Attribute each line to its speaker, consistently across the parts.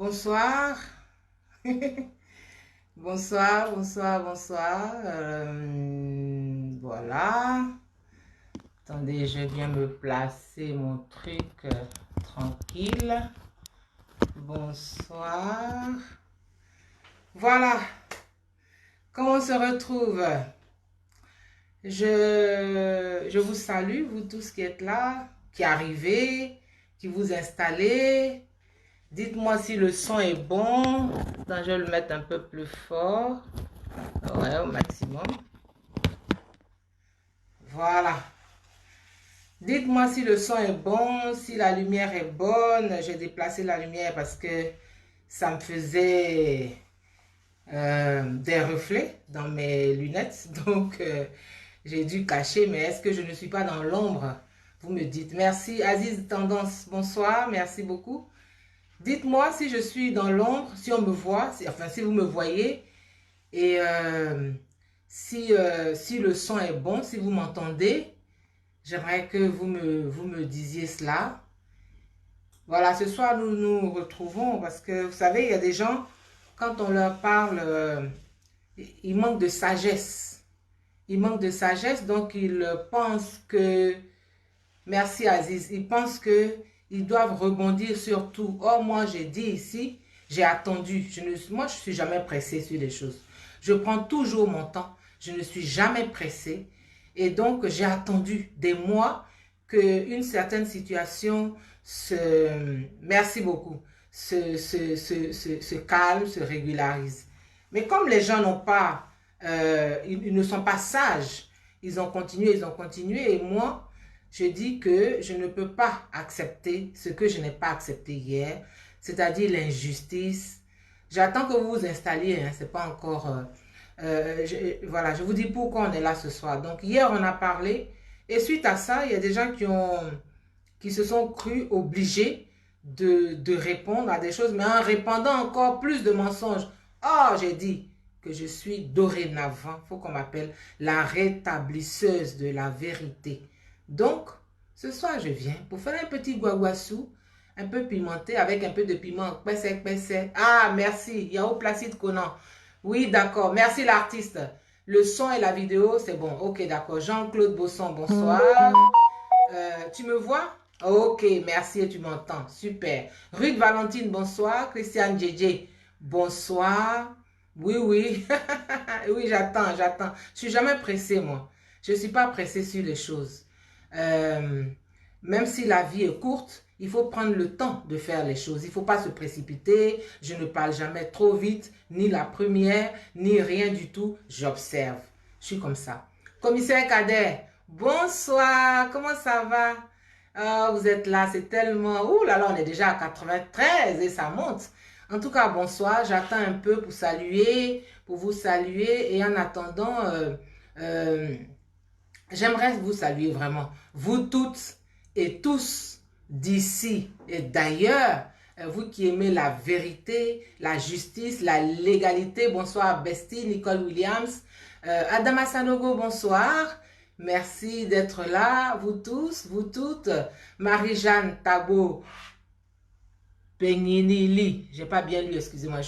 Speaker 1: Bonsoir. Bonsoir, bonsoir, bonsoir. Voilà. Attendez, je viens me placer mon truc tranquille. Bonsoir. Voilà. Comment on se retrouve? Je vous salue, vous tous qui êtes là, qui arrivez, qui vous installez. Dites-moi si le son est bon. Attends, je vais le mettre un peu plus fort. Ouais, au maximum. Voilà. Dites-moi si le son est bon, si la lumière est bonne. J'ai déplacé la lumière parce que ça me faisait des reflets dans mes lunettes. Donc, j'ai dû cacher. Mais est-ce que je ne suis pas dans l'ombre? Vous me dites. Merci. Aziz Tendance, bonsoir. Merci beaucoup. Dites-moi si je suis dans l'ombre, si on me voit, si vous me voyez. Et si le son est bon, si vous m'entendez, j'aimerais que vous me disiez cela. Voilà, ce soir, nous nous retrouvons parce que, vous savez, il y a des gens, quand on leur parle, ils manquent de sagesse. Ils manquent de sagesse, donc ils pensent que, merci Aziz, ils pensent que ils doivent rebondir sur tout. Or, moi, j'ai dit ici, j'ai attendu. Moi, je ne suis jamais pressée sur les choses. Je prends toujours mon temps. Je ne suis jamais pressée. Et donc, j'ai attendu des mois qu'une certaine situation merci beaucoup, se calme, se régularise. Mais comme les gens n'ont pas, ils ne sont pas sages, ils ont continué. Et moi, je dis que je ne peux pas accepter ce que je n'ai pas accepté hier, c'est-à-dire l'injustice. J'attends que vous vous installiez, hein, c'est pas encore... voilà, je vous dis pourquoi on est là ce soir. Donc hier, on a parlé, et suite à ça, il y a des gens qui se sont crus obligés de répondre à des choses, mais en répandant encore plus de mensonges. Oh, j'ai dit que je suis dorénavant, il faut qu'on m'appelle la rétablisseuse de la vérité. Donc, ce soir, je viens pour faire un petit guaguassou, un peu pimenté, avec un peu de piment. Pessé, pessé. Ah, merci. Yao Placide Conan. Oui, d'accord. Merci l'artiste. Le son et la vidéo, c'est bon. Ok, d'accord. Jean-Claude Bosson, bonsoir. Tu me vois? Ok, merci et tu m'entends. Super. Ruth Valentine, bonsoir. Christiane JJ, bonsoir. Oui, oui. Oui, j'attends. Je suis jamais pressée, moi. Je ne suis pas pressée sur les choses. Euh, Même si la vie est courte, il faut prendre le temps de faire les choses. Il ne faut pas se précipiter. Je ne parle jamais trop vite, ni la première, ni rien du tout. J'observe. Je suis comme ça. Commissaire Kader, bonsoir. Comment ça va? Ah, vous êtes là, c'est tellement... Ouh là là, on est déjà à 93 et ça monte. En tout cas, bonsoir. J'attends un peu pour vous saluer. Et en attendant, euh, j'aimerais vous saluer vraiment. Vous toutes et tous d'ici et d'ailleurs, vous qui aimez la vérité, la justice, la légalité. Bonsoir Bestie, Nicole Williams. Adama Sanogo, bonsoir. Merci d'être là, vous tous, vous toutes. Marie-Jeanne Tabo Peninili, j'ai pas bien lu, excusez-moi.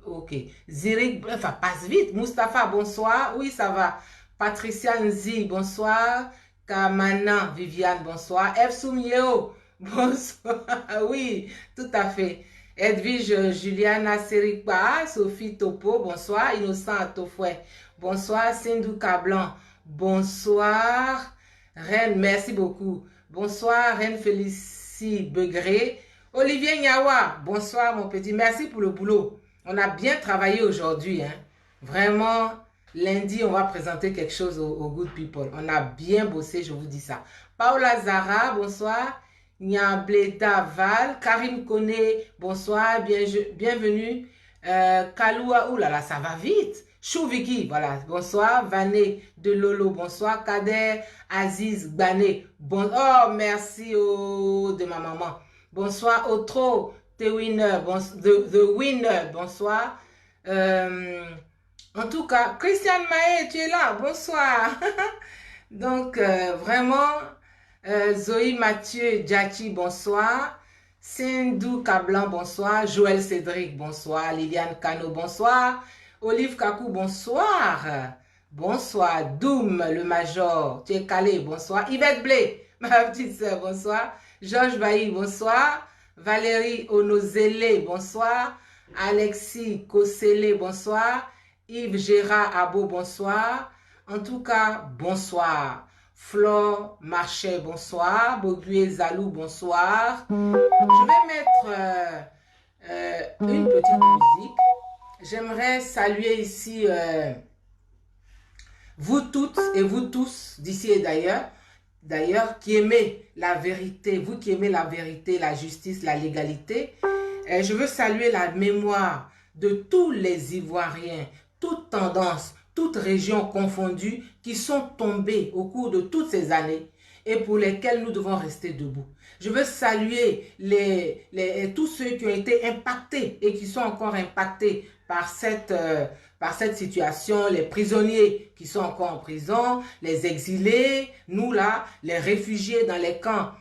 Speaker 1: Ok. Zirik, enfin, passe vite. Mustapha, bonsoir. Oui, ça va. Patricia Nzi, bonsoir. Kamana, Viviane, bonsoir. Efsoum Yeo, bonsoir. Oui, tout à fait. Edwige Juliana Serikba, Sophie Topo, bonsoir. Innocent Atofoué, bonsoir. Sindou Kablan, bonsoir. Reine, merci beaucoup. Bonsoir, Reine Félicie Begré. Olivier Nyawa, bonsoir mon petit. Merci pour le boulot. On a bien travaillé aujourd'hui. Hein. Vraiment, lundi, on va présenter quelque chose aux good people. On a bien bossé, je vous dis ça. Paola Zara, bonsoir. Nyableda Val. Karim Kone, bonsoir. Bienvenue. Kaloua, oulala, ça va vite. Chouviki, voilà, bonsoir. Vané de Lolo, bonsoir. Kader Aziz Bané, bon, oh, merci de ma maman. Bonsoir, Otro, The Winner, the Winner, bonsoir. En tout cas, Christiane Maé, tu es là, bonsoir. Donc, vraiment, Zoé Mathieu Djachi, bonsoir. Sindou Kablan, bonsoir. Joël Cédric, bonsoir. Liliane Cano, bonsoir. Olive Kakou, bonsoir. Bonsoir. Doom, le major. Tu es calé, bonsoir. Yvette Blé, ma petite soeur, bonsoir. Georges Bailly, bonsoir. Valérie Onozele, bonsoir. Alexis Kossele, bonsoir. Yves Gérard Abo, bonsoir. En tout cas, bonsoir. Flore Marchais, bonsoir. Bogué Zalou, bonsoir. Je vais mettre une petite musique. J'aimerais saluer ici vous toutes et vous tous d'ici et d'ailleurs, qui aimez la vérité, vous qui aimez la vérité, la justice, la légalité. Je veux saluer la mémoire de tous les Ivoiriens, toutes tendances, toutes régions confondues qui sont tombées au cours de toutes ces années et pour lesquelles nous devons rester debout. Je veux saluer tous ceux qui ont été impactés et qui sont encore impactés par cette situation, les prisonniers qui sont encore en prison, les exilés, nous là, les réfugiés dans les camps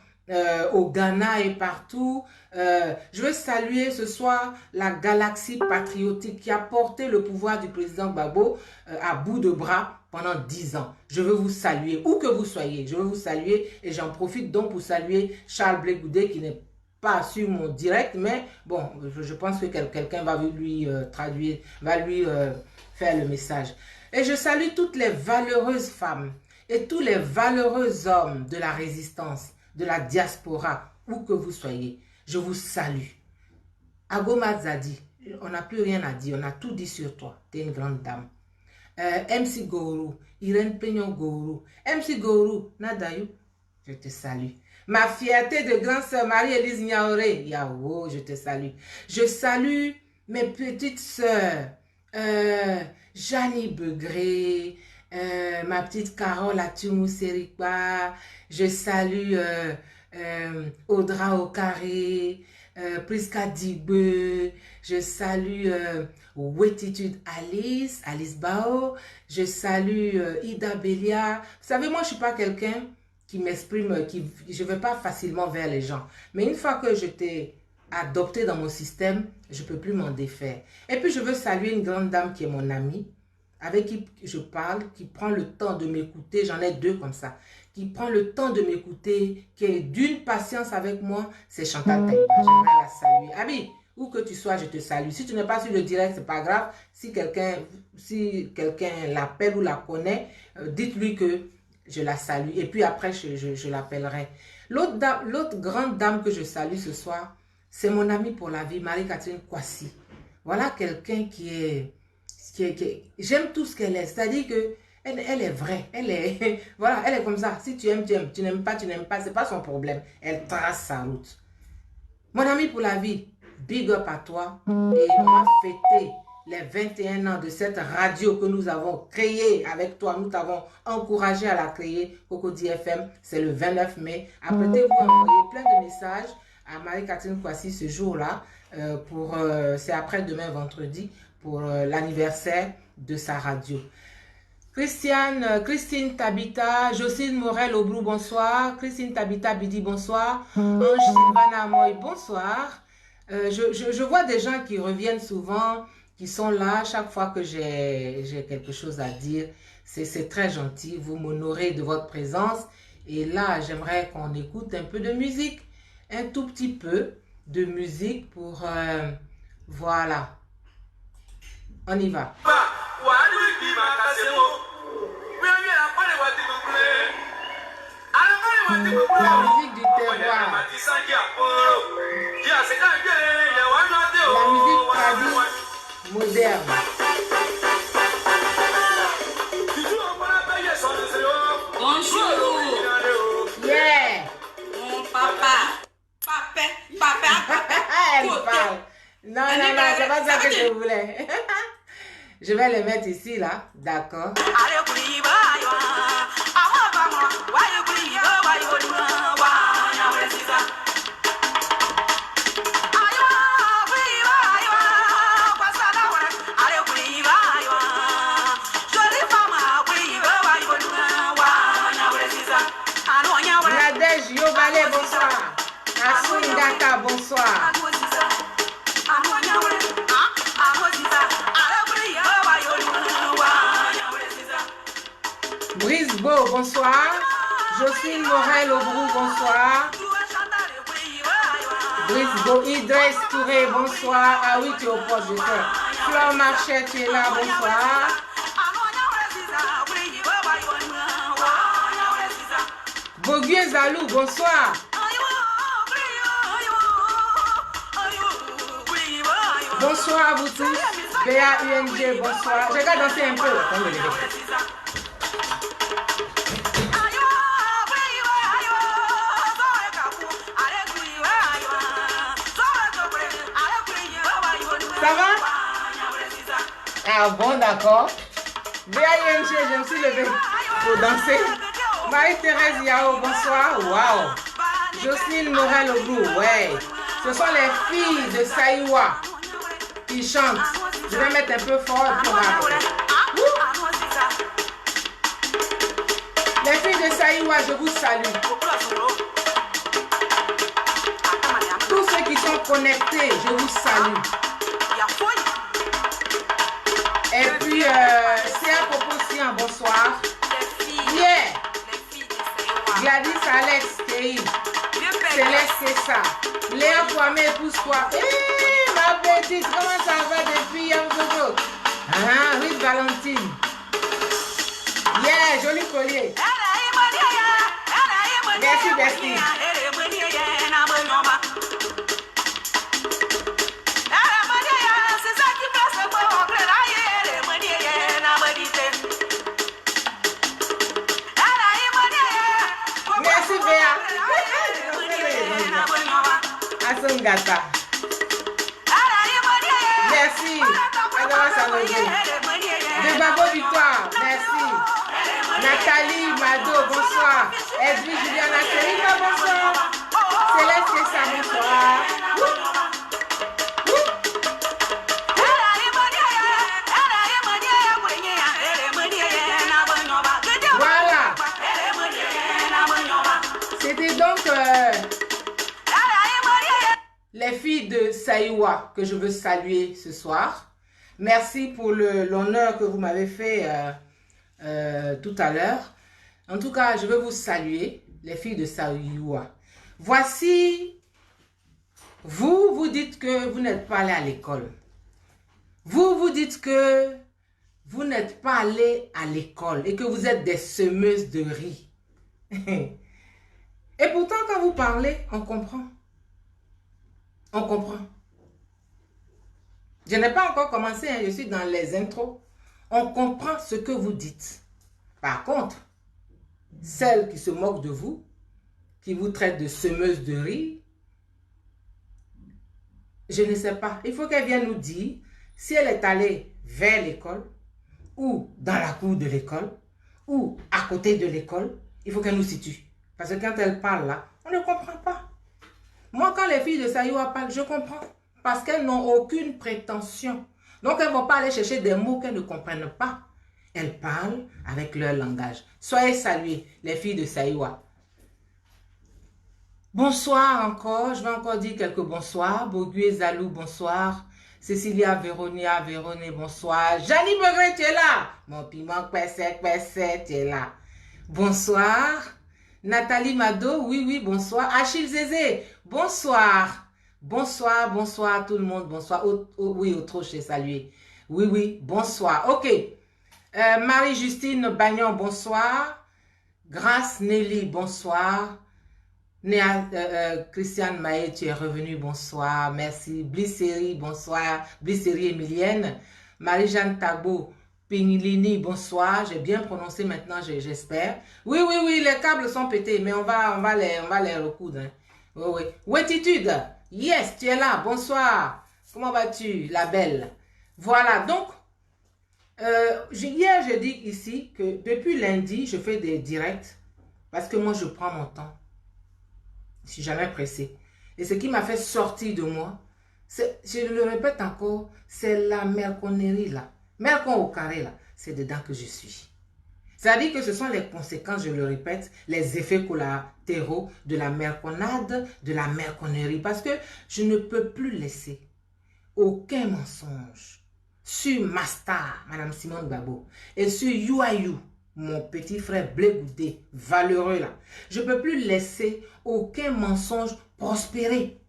Speaker 1: au Ghana et partout. Je veux saluer ce soir la galaxie patriotique qui a porté le pouvoir du président Gbagbo à bout de bras pendant 10 ans. Je veux vous saluer, où que vous soyez, je veux vous saluer et j'en profite donc pour saluer Charles Blé Goudé qui n'est pas sur mon direct, mais bon, je pense que quelqu'un va lui traduire, va lui faire le message. Et je salue toutes les valeureuses femmes et tous les valeureux hommes de la résistance, de la diaspora, où que vous soyez. Je vous salue. Agoma Zadi, on n'a plus rien à dire, on a tout dit sur toi. Tu es une grande dame. MC Gourou, Irène Peignon Gourou, MC Gourou, Nadayou, je te salue. Ma fierté de grande sœur Marie-Élise Niaoré, Yao, je te salue. Je salue mes petites sœurs, Janie Begré, ma petite Carole Atumou Serikba, je salue Audra Okaré, Priska Digbe, je salue Wetitude Alice Bao, je salue Ida Belia. Vous savez, moi je suis pas quelqu'un qui m'exprime, je ne vais pas facilement vers les gens. Mais une fois que je t'ai adopté dans mon système, je ne peux plus m'en défaire. Et puis je veux saluer une grande dame qui est mon amie, avec qui je parle, qui prend le temps de m'écouter, j'en ai 2 comme ça, qui prend le temps de m'écouter, qui est d'une patience avec moi, c'est Chantal Taïba. J'aimerais la saluer. Abi, où que tu sois, je te salue. Si tu n'es pas sur le direct, c'est pas grave. Si quelqu'un l'appelle ou la connaît, dites-lui que je la salue. Et puis après, je l'appellerai. L'autre grande dame que je salue ce soir, c'est mon amie pour la vie, Marie-Catherine Kwasi. Voilà quelqu'un qui est j'aime tout ce qu'elle est. C'est-à-dire que elle est vraie. Voilà, elle est comme ça. Si tu aimes, tu aimes. Tu n'aimes pas, tu n'aimes pas. Ce n'est pas son problème. Elle trace sa route. Mon ami pour la vie, big up à toi. Et on va fêter les 21 ans de cette radio que nous avons créée avec toi. Nous t'avons encouragé à la créer, Cocody FM. C'est le 29 mai. Apprêtez-vous à envoyer plein de messages à Marie-Catherine Kwasi ce jour-là. C'est après-demain, vendredi, pour l'anniversaire de sa radio. Christine Tabita, Jocelyne Morel Aubrou, bonsoir. Christine Tabita Bidi, bonsoir. Ange Sylvana Moy, bonsoir. Je vois des gens qui reviennent souvent, qui sont là chaque fois que j'ai quelque chose à dire. C'est très gentil, vous m'honorez de votre présence. Et là, j'aimerais qu'on écoute un peu de musique, un tout petit peu de musique pour... voilà. On y va. La musique du terroir. La musique tradie moderne.
Speaker 2: Bonjour.
Speaker 1: Yeah.
Speaker 2: Mon papa. Papa.
Speaker 1: Elle parle. Non, c'est pas ça que je voulais. Je vais les mettre ici, là. D'accord. Nadège Yobale, bonsoir. Asungaka, Cynthia, bonsoir. Brisbeau, bonsoir. Jocelyne Morel-Aubrou, bonsoir. Brisbeau, Idriss Touré, bonsoir. Ah oui, tu es au poste de cœur. Fleur Marchais, tu es là, bonsoir. Boguier Zalou, bonsoir. Bonsoir à vous tous. BAUNG, bonsoir. Je vais danser un peu. Attendez, ça va? Ah bon, d'accord. BAUNG, je me suis levée pour danser. Marie-Thérèse Yao, bonsoir. Waouh. Jocelyne Morel-Aubrou, ouais. Ce sont les filles de Saïwa qui chantent. Je vais mettre un peu fort pour m'arrêter. Les filles de Saïwa, je vous salue. Tous ceux qui sont connectés, je vous salue. Et puis, c'est à propos aussi un bonsoir. Yeah. Gladys Alex Kei. Céleste, c'est ça. Léa Kwame, pousse-toi. Hé, ma petite, comment ça va depuis Yamgogo? Ah, Ruth Valentine. Yeah, joli collier. Merci, merci. Merci, Béa. Asungata. Merci. Adora Sanogo. De Babo Victoire. Merci. Nathalie Mado, bonsoir. Edwige Juliana Serina, bonsoir. Céleste Kessa, bonsoir. Voilà. C'était donc les filles de Saïwa que je veux saluer ce soir. Merci pour l'honneur que vous m'avez fait tout à l'heure. En tout cas, je veux vous saluer, les filles de Saïwa. Voici, vous dites que vous n'êtes pas allé à l'école. Vous dites que vous n'êtes pas allé à l'école et que vous êtes des semeuses de riz. Et pourtant, quand vous parlez, on comprend. On comprend. Je n'ai pas encore commencé, hein, je suis dans les intros. On comprend ce que vous dites. Par contre, celles qui se moquent de vous, qui vous traitent de semeuse de riz, je ne sais pas. Il faut qu'elle vienne nous dire si elle est allée vers l'école ou dans la cour de l'école ou à côté de l'école. Il faut qu'elle nous situe. Parce que quand elle parle là, on ne comprend pas. Moi, quand les filles de Saïwa parlent, je comprends. Parce qu'elles n'ont aucune prétention. Donc, elles ne vont pas aller chercher des mots qu'elles ne comprennent pas. Elles parlent avec leur langage. Soyez saluées, les filles de Saïwa. Bonsoir encore. Je vais encore dire quelques bonsoirs. Bogué Zalou, bonsoir. Cécilia Véronia, bonsoir. Janie Begré, tu es là. Mon piment, Kwesset, tu es là. Bonsoir. Nathalie Mado, oui, bonsoir. Achille Zézé, bonsoir. Bonsoir tout le monde. Bonsoir. Oui, Autroche, salué. Oui, bonsoir. Ok. Marie-Justine Bagnon, bonsoir. Grâce Nelly, bonsoir. Christiane Maé, tu es revenue, bonsoir. Merci. Blissérie, bonsoir. Blissérie Emilienne. Marie-Jeanne Tagbo, Pinglini, bonsoir. J'ai bien prononcé maintenant, j'espère. Oui, les câbles sont pétés, mais on va les recoudre. Hein. Oui. Ouétitude, yes, tu es là, bonsoir. Comment vas-tu, la belle? Voilà, donc, hier, je dis ici que depuis lundi, je fais des directs parce que moi, je prends mon temps. Je ne suis jamais pressée. Et ce qui m'a fait sortir de moi, je le répète encore, c'est la merconnerie là. Mercon au carré là, c'est dedans que je suis. C'est-à-dire que ce sont les conséquences, je le répète, les effets collatéraux de la merconnade, de la merconnerie. Parce que je ne peux plus laisser aucun mensonge sur ma star, Madame Simone Gbagbo, et sur You, mon petit frère Blé Goudé, valeureux là. Je ne peux plus laisser aucun mensonge prospérer.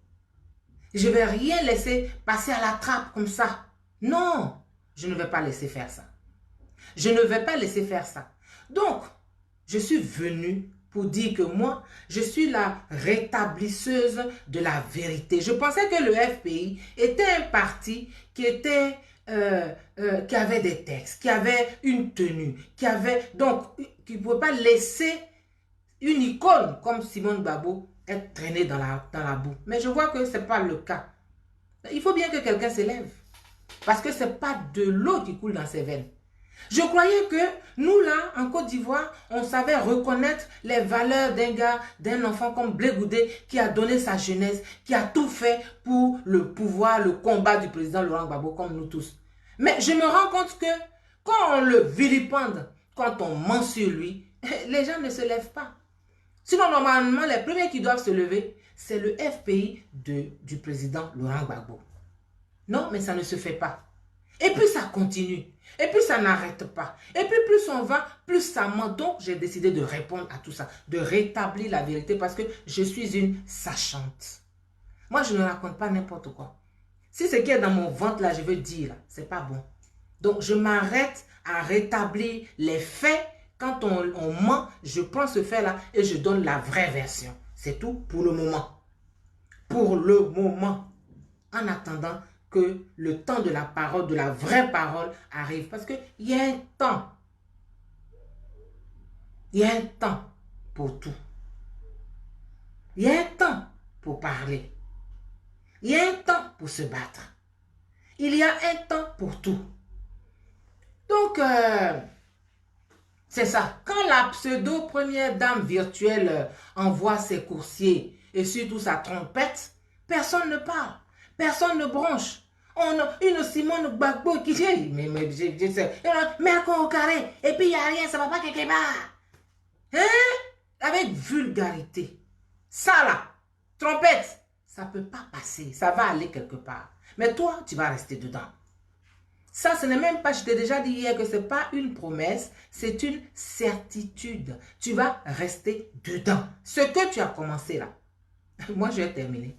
Speaker 1: Je ne vais rien laisser passer à la trappe comme ça. Non, je ne vais pas laisser faire ça. Je ne vais pas laisser faire ça. Donc, je suis venue pour dire que moi, je suis la rétablisseuse de la vérité. Je pensais que le FPI était un parti qui était, qui avait des textes, qui avait une tenue, donc, qui ne pouvait pas laisser une icône comme Simone Gbagbo être traînée dans la boue. Mais je vois que ce n'est pas le cas. Il faut bien que quelqu'un s'élève. Parce que ce n'est pas de l'eau qui coule dans ses veines. Je croyais que nous, là, en Côte d'Ivoire, on savait reconnaître les valeurs d'un gars, d'un enfant comme Blé Goudé, qui a donné sa jeunesse, qui a tout fait pour le pouvoir, le combat du président Laurent Gbagbo, comme nous tous. Mais je me rends compte que quand on le vilipende, quand on ment sur lui, les gens ne se lèvent pas. Sinon, normalement, les premiers qui doivent se lever, c'est le FPI du président Laurent Gbagbo. Non, mais ça ne se fait pas. Et puis ça continue. Et puis ça n'arrête pas. Et puis plus on va, plus ça ment. Donc j'ai décidé de répondre à tout ça. De rétablir la vérité parce que je suis une sachante. Moi je ne raconte pas n'importe quoi. Si ce qui est dans mon ventre là, je veux dire, c'est pas bon. Donc je m'arrête à rétablir les faits. Quand on ment, je prends ce fait là et je donne la vraie version. C'est tout pour le moment. Pour le moment. En attendant que le temps de la parole, de la vraie parole arrive. Parce qu'il y a un temps. Il y a un temps pour tout. Il y a un temps pour parler. Il y a un temps pour se battre. Il y a un temps pour tout. Donc, c'est ça. Quand la pseudo-première dame virtuelle envoie ses coursiers et surtout sa trompette, personne ne parle. Personne ne bronche. Une Simone Gbagbo qui dit, mais au carré, et puis il n'y a rien, ça ne va pas quelque part. Hein? Avec vulgarité. Ça là, trompette, ça ne peut pas passer, ça va aller quelque part. Mais toi, tu vas rester dedans. Ça, ce n'est même pas, je t'ai déjà dit hier que ce n'est pas une promesse, c'est une certitude. Tu vas rester dedans. Ce que tu as commencé là, moi je vais terminer.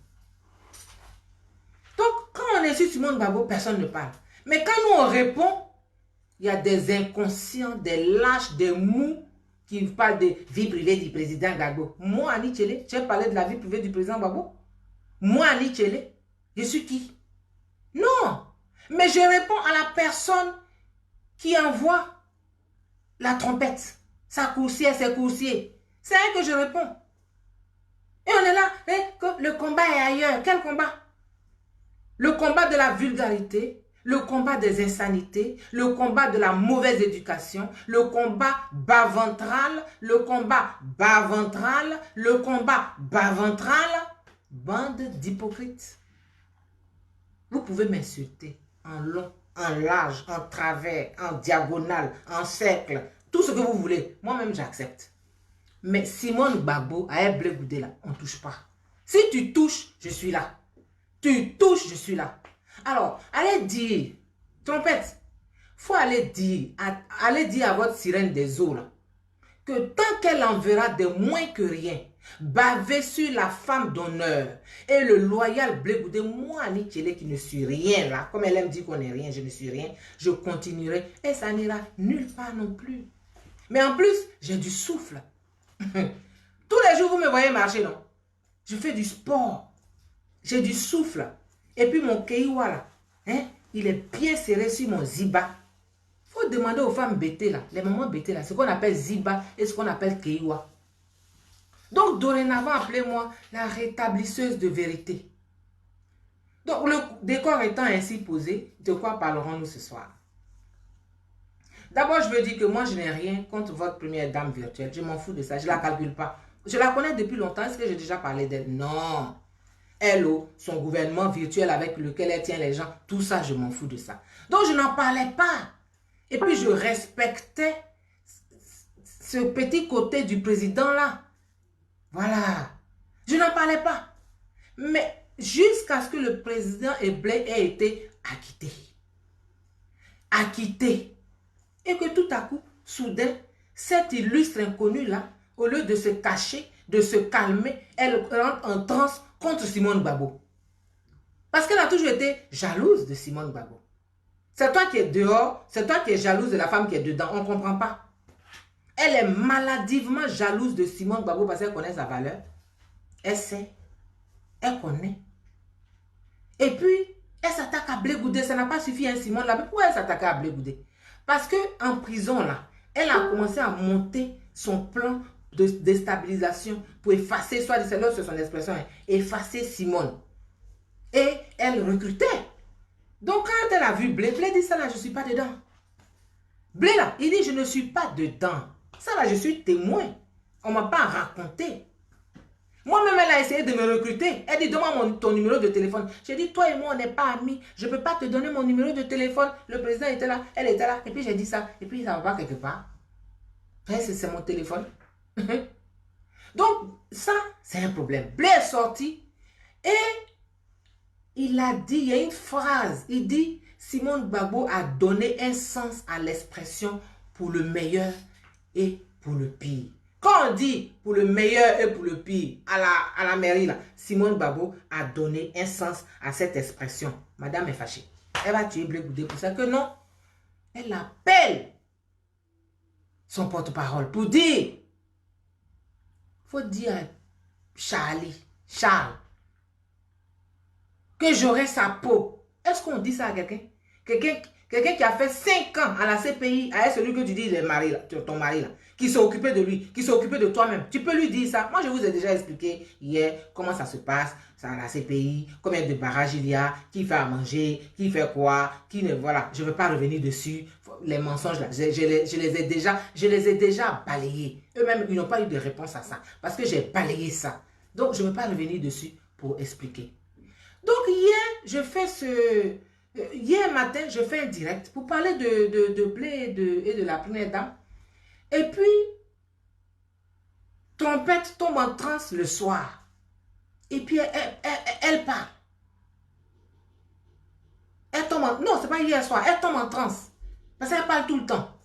Speaker 1: Donc, quand on est sur Simone Gbagbo, personne ne parle. Mais quand nous on répond, il y a des inconscients, des lâches, des mous qui parlent de vie privée du président Gbagbo. Moi, Annie Tchele, j'ai parlé de la vie privée du président Gbagbo. Moi, Annie Tchele, je suis qui? Non. Mais je réponds à la personne qui envoie la trompette, sa coursière, ses coursiers. C'est à elle que je réponds. Et on est là, que le combat est ailleurs. Quel combat? Le combat de la vulgarité, le combat des insanités, le combat de la mauvaise éducation, le combat bas-ventral, le combat bas-ventral, le combat bas-ventral. Bande d'hypocrites. Vous pouvez m'insulter en long, en large, en travers, en diagonale, en cercle, tout ce que vous voulez. Moi-même, j'accepte. Mais Simone Gbagbo, à Blé Goudé, là, on ne touche pas. Si tu touches, je suis là. Tu touches, je suis là. Alors, allez dire, trompette, il faut aller dire à votre sirène des eaux, là, que tant qu'elle enverra de moins que rien, baver sur la femme d'honneur et le loyal Blé Goudé, moi, Annie Tchele, qui ne suis rien là, comme elle aime dire qu'on n'est rien, je ne suis rien, je continuerai et ça n'ira nulle part non plus. Mais en plus, j'ai du souffle. Tous les jours, vous me voyez marcher, non? Je fais du sport. J'ai du souffle. Et puis mon keiwa là, hein, il est bien serré sur mon ziba. Il faut demander aux femmes bêtées là, les mamans bêtées là, ce qu'on appelle ziba et ce qu'on appelle keiwa. Donc dorénavant, appelez-moi la rétablisseuse de vérité. Donc le décor étant ainsi posé, de quoi parlerons-nous ce soir? D'abord, je veux dire que moi, je n'ai rien contre votre première dame virtuelle. Je m'en fous de ça, je ne la calcule pas. Je la connais depuis longtemps, est-ce que j'ai déjà parlé d'elle? Non. Elle, son gouvernement virtuel avec lequel elle tient les gens, tout ça, je m'en fous de ça. Donc, je n'en parlais pas. Et puis, je respectais ce petit côté du président là. Voilà. Je n'en parlais pas. Mais jusqu'à ce que le président Eblé ait été acquitté. Acquitté. Et que tout à coup, soudain, cette illustre inconnue là, au lieu de se cacher, de se calmer, elle rentre en transe contre Simone Gbagbo. Parce qu'elle a toujours été jalouse de Simone Gbagbo. C'est toi qui es dehors, c'est toi qui es jalouse de la femme qui est dedans. On ne comprend pas. Elle est maladivement jalouse de Simone Gbagbo parce qu'elle connaît sa valeur. Elle sait. Elle connaît. Et puis, elle s'attaque à Blé Goudé. Ça n'a pas suffi, hein, Simone. Là. Mais pourquoi elle s'attaque à Blé Goudé? Parce qu'en prison, là, elle a commencé à monter son plan de déstabilisation pour effacer, soit c'est son expression, hein, effacer Simone. Et elle recrutait. Donc, quand elle a vu Blé, Blé dit ça là, je ne suis pas dedans. Blé là, il dit je ne suis pas dedans. Ça là, je suis témoin. On ne m'a pas raconté. Moi-même, elle a essayé de me recruter. Elle dit, donne-moi ton numéro de téléphone. J'ai dit, toi et moi, on n'est pas amis. Je ne peux pas te donner mon numéro de téléphone. Le président était là, elle était là. Et puis, j'ai dit ça. Et puis, ça va pas quelque part. C'est mon téléphone. Donc, ça, c'est un problème. Blé est sorti et il a dit, il y a une phrase. Il dit, Simone Gbagbo a donné un sens à l'expression pour le meilleur et pour le pire. Quand on dit pour le meilleur et pour le pire à la mairie, là, Simone Gbagbo a donné un sens à cette expression. Madame est fâchée. Elle va tuer Blé Goudé pour ça que non. Elle appelle son porte-parole pour dire, il faut dire à Charles, que j'aurai sa peau. Est-ce qu'on dit ça à quelqu'un? Quelqu'un qui a fait 5 ans à la CPI, à celui que tu dis, ton mari là, qui s'est occupé de lui, qui s'est occupé de toi-même. Tu peux lui dire ça. Moi, je vous ai déjà expliqué hier comment ça se passe, ça à la CPI, combien de barrages il y a, qui fait à manger, qui fait quoi, qui ne... Voilà, je ne veux pas revenir dessus. Les mensonges là, je les ai déjà balayés. Eux-mêmes, ils n'ont pas eu de réponse à ça. Parce que j'ai balayé ça. Donc, je ne veux pas revenir dessus pour expliquer. Donc, hier matin, je fais un direct pour parler de Blé et de la première dame. Et puis, Trompette tombe en transe le soir. Et puis, elle parle. Elle tombe en... Non, c'est pas hier soir. Elle tombe en transe. Parce qu'elle parle tout le temps.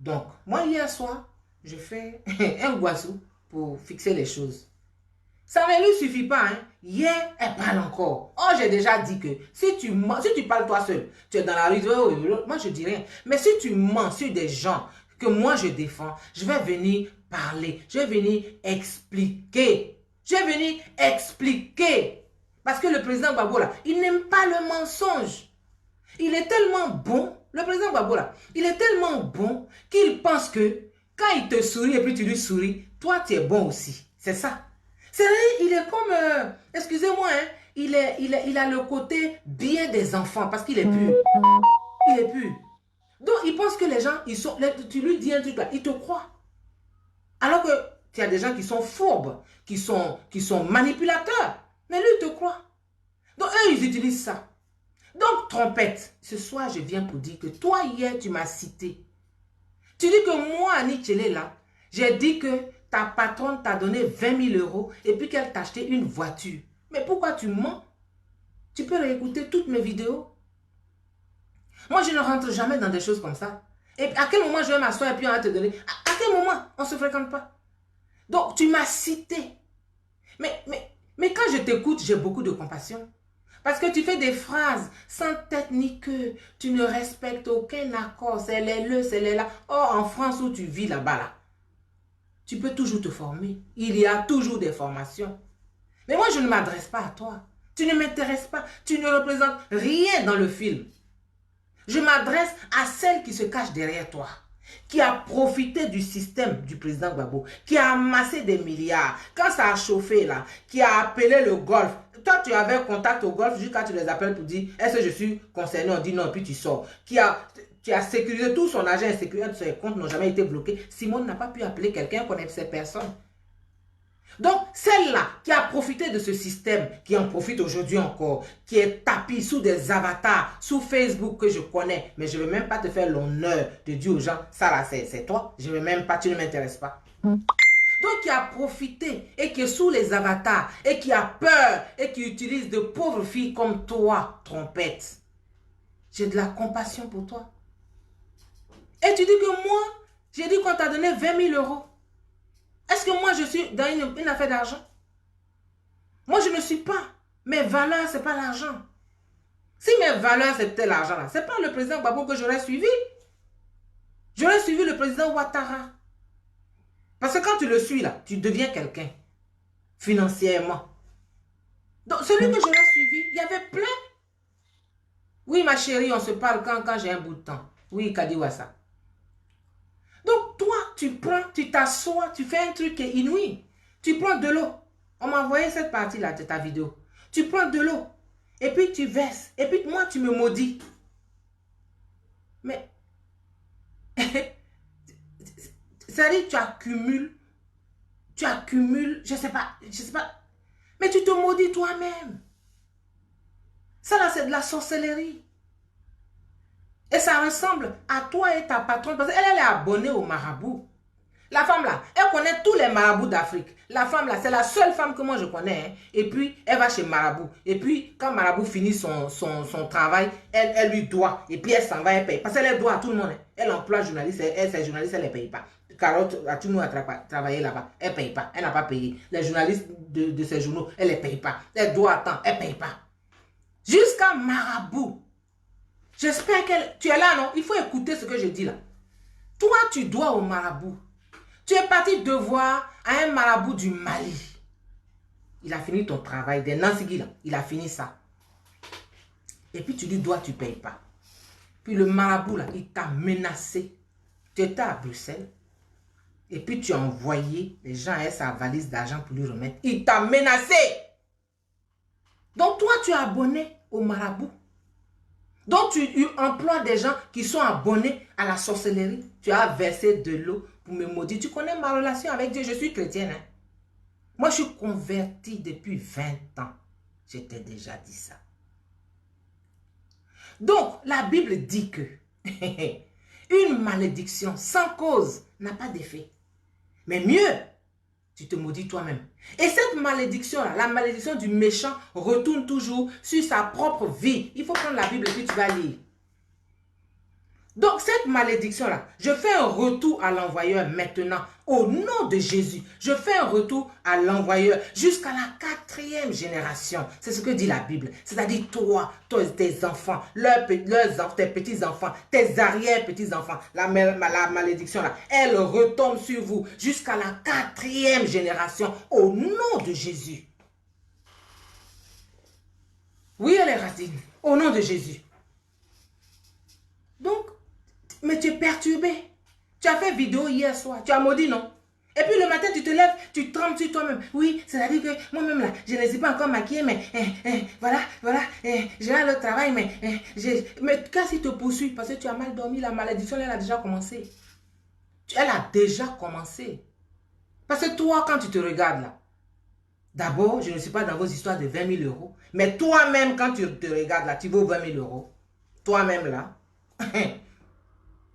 Speaker 1: Donc, moi, hier soir, je fais un guazou pour fixer les choses. Ça ne lui suffit pas. Hein. Hier, elle parle encore. Oh, j'ai déjà dit que si tu parles toi seul, tu es dans la rue, moi je dis rien. Mais si tu mens sur des gens que moi je défends, je vais venir parler. Je vais venir expliquer. Je vais venir expliquer. Parce que le président Gbagbo là, il n'aime pas le mensonge. Il est tellement bon, le président Gbagbo là, il est tellement bon qu'il pense que quand il te sourit et puis tu lui souris, toi tu es bon aussi. C'est ça. C'est vrai, il est comme, excusez-moi, hein, il a le côté bien des enfants parce qu'il est pur. Il est pur. Donc, il pense que les gens, tu lui dis un truc là, il te croit. Alors que tu as des gens qui sont fourbes, qui sont manipulateurs. Mais lui, il te croit. Donc, eux, ils utilisent ça. Donc, Trompette, ce soir, je viens pour dire que toi, hier, tu m'as cité. Tu dis que moi, Annie Tchelé, là, j'ai dit que ta patronne t'a donné 20 000 € et puis qu'elle t'a acheté une voiture. Mais pourquoi tu mens? Tu peux réécouter toutes mes vidéos. Moi, je ne rentre jamais dans des choses comme ça. Et à quel moment je vais m'asseoir et puis on va te donner? À quel moment? On ne se fréquente pas. Donc, tu m'as cité. Mais quand je t'écoute, j'ai beaucoup de compassion. Parce que tu fais des phrases sans tête ni queue. Tu ne respectes aucun accord. C'est les là. Or, en France où tu vis là-bas, là, tu peux toujours te former. Il y a toujours des formations. Mais moi, je ne m'adresse pas à toi. Tu ne m'intéresses pas. Tu ne représentes rien dans le film. Je m'adresse à celle qui se cache derrière toi, qui a profité du système du président Gbagbo, qui a amassé des milliards. Quand ça a chauffé là, qui a appelé le golf. Toi, tu avais contact au golf jusqu'à tu les appelles pour dire « Est-ce que je suis concerné ?» On dit non, puis tu sors. Tu as sécurisé tout son argent, sécurisé, ses comptes n'ont jamais été bloqués. Simone n'a pas pu appeler quelqu'un, connaître ces personnes. Donc, celle-là qui a profité de ce système, qui en profite aujourd'hui encore, qui est tapis sous des avatars, sous Facebook que je connais, mais je ne vais même pas te faire l'honneur de dire aux gens, ça là, c'est toi, je ne vais même pas, tu ne m'intéresses pas. Donc, qui a profité et qui est sous les avatars et qui a peur et qui utilise de pauvres filles comme toi, trompette. J'ai de la compassion pour toi. Et tu dis que moi, j'ai dit qu'on t'a donné 20 000 euros. Est-ce que moi, je suis dans une affaire d'argent? Moi, je ne suis pas. Mes valeurs, ce n'est pas l'argent. Si mes valeurs, c'était l'argent, ce n'est pas le président Gbagbo que j'aurais suivi. J'aurais suivi le président Ouattara. Parce que quand tu le suis, là, tu deviens quelqu'un. Financièrement. Donc, celui que j'aurais suivi, il y avait plein. Oui, ma chérie, on se parle quand j'ai un bout de temps. Oui, Kadiwasa. Donc, toi, tu prends, tu t'assois, tu fais un truc qui est inouï. Tu prends de l'eau. On m'a envoyé cette partie-là de ta vidéo. Tu prends de l'eau. Et puis, tu verses. Et puis, moi, tu me maudis. Mais, c'est-à-dire, tu accumules, je sais pas. Mais tu te maudis toi-même. Ça, là, c'est de la sorcellerie. Et ça ressemble à toi et ta patronne. Parce qu'elle est abonnée au marabout. La femme là, elle connaît tous les marabouts d'Afrique. La femme là, c'est la seule femme que moi je connais. Hein. Et puis, elle va chez Marabout. Et puis, quand Marabout finit son travail, elle lui doit. Et puis, elle s'en va, elle paye. Parce qu'elle doit à tout le monde. Hein. Elle emploie journaliste, c'est journaliste, elle ne les paye pas. Carotte, à tout le monde a travaillé là-bas. Elle ne paye pas. Elle n'a pas payé. Les journalistes de ces journaux, elle ne les paye pas. Elle doit à temps, elle ne paye pas. Jusqu'à Marabout. J'espère qu'elle... Tu es là, non? Il faut écouter ce que je dis là. Toi, tu dois au marabout. Tu es parti devoir à un marabout du Mali. Il a fini ton travail, des Nansigui là. Il a fini ça. Et puis tu lui dois, tu ne payes pas. Puis le marabout là, il t'a menacé. Tu étais à Bruxelles. Et puis tu as envoyé les gens à sa valise d'argent pour lui remettre. Il t'a menacé. Donc toi, tu es abonné au marabout. Donc, tu emploies des gens qui sont abonnés à la sorcellerie. Tu as versé de l'eau pour me maudire. Tu connais ma relation avec Dieu. Je suis chrétienne. Hein? Moi, je suis convertie depuis 20 ans. Je t'ai déjà dit ça. Donc, la Bible dit que une malédiction sans cause n'a pas d'effet. Mais mieux, tu te maudis toi-même. Et cette malédiction-là, la malédiction du méchant, retourne toujours sur sa propre vie. Il faut prendre la Bible et puis tu vas lire. Donc, cette malédiction-là, je fais un retour à l'envoyeur maintenant, au nom de Jésus. Je fais un retour à l'envoyeur jusqu'à la 4e génération. C'est ce que dit la Bible. C'est-à-dire toi, tes enfants, tes petits-enfants, tes arrière-petits-enfants. La malédiction-là, elle retombe sur vous jusqu'à la 4e génération, au nom de Jésus. Oui, elle est racine, au nom de Jésus. Donc, mais tu es perturbé. Tu as fait vidéo hier soir. Tu as maudit, non? Et puis le matin, tu te lèves, tu trembles sur toi-même. Oui, c'est-à-dire que moi-même là, je ne suis pas encore maquillée, mais voilà, j'ai le travail, mais qu'est-ce qui te poursuit? Parce que tu as mal dormi, la malédiction, elle a déjà commencé. Elle a déjà commencé. Parce que toi, quand tu te regardes là, d'abord, je ne suis pas dans vos histoires de 20 000 euros, mais toi-même, quand tu te regardes là, tu vaux 20 000 euros. Toi-même là.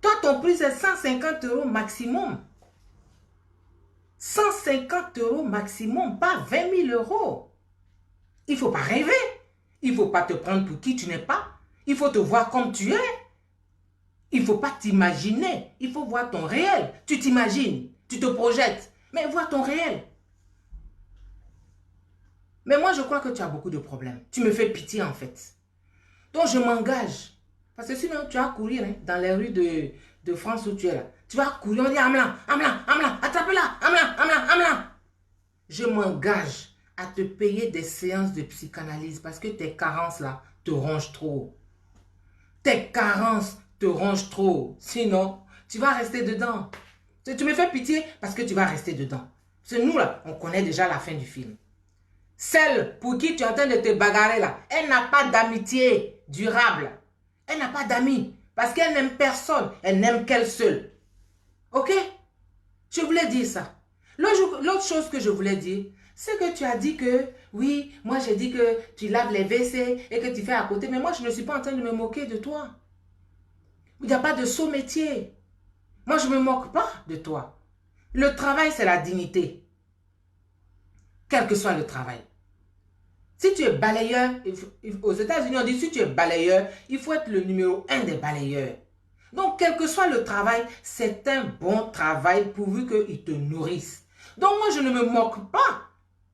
Speaker 1: Toi, ton prix, c'est 150 euros maximum. 150 euros maximum, pas 20 000 euros. Il ne faut pas rêver. Il ne faut pas te prendre pour qui tu n'es pas. Il faut te voir comme tu es. Il ne faut pas t'imaginer. Il faut voir ton réel. Tu t'imagines, tu te projettes, mais vois ton réel. Mais moi, je crois que tu as beaucoup de problèmes. Tu me fais pitié, en fait. Donc, je m'engage. Parce que sinon, tu vas courir hein, dans les rues de France où tu es là. Tu vas courir, on dit Amlan, attrape-la, Amlan. Je m'engage à te payer des séances de psychanalyse parce que tes carences là te rongent trop. Tes carences te rongent trop. Sinon, tu vas rester dedans. Tu me fais pitié parce que tu vas rester dedans. Parce que nous là, on connaît déjà la fin du film. Celle pour qui tu es en train de te bagarrer là, elle n'a pas d'amitié durable. Elle n'a pas d'amis parce qu'elle n'aime personne. Elle n'aime qu'elle seule. Ok? Je voulais dire ça. L'autre chose que je voulais dire, c'est que tu as dit que, oui, moi j'ai dit que tu laves les WC et que tu fais à côté, mais moi je ne suis pas en train de me moquer de toi. Il n'y a pas de saut métier. Moi je ne me moque pas de toi. Le travail, c'est la dignité. Quel que soit le travail. Si tu es balayeur, aux États-Unis on dit si tu es balayeur, il faut être le numéro 1 des balayeurs. Donc, quel que soit le travail, c'est un bon travail pourvu qu'il te nourrisse. Donc, moi, je ne me moque pas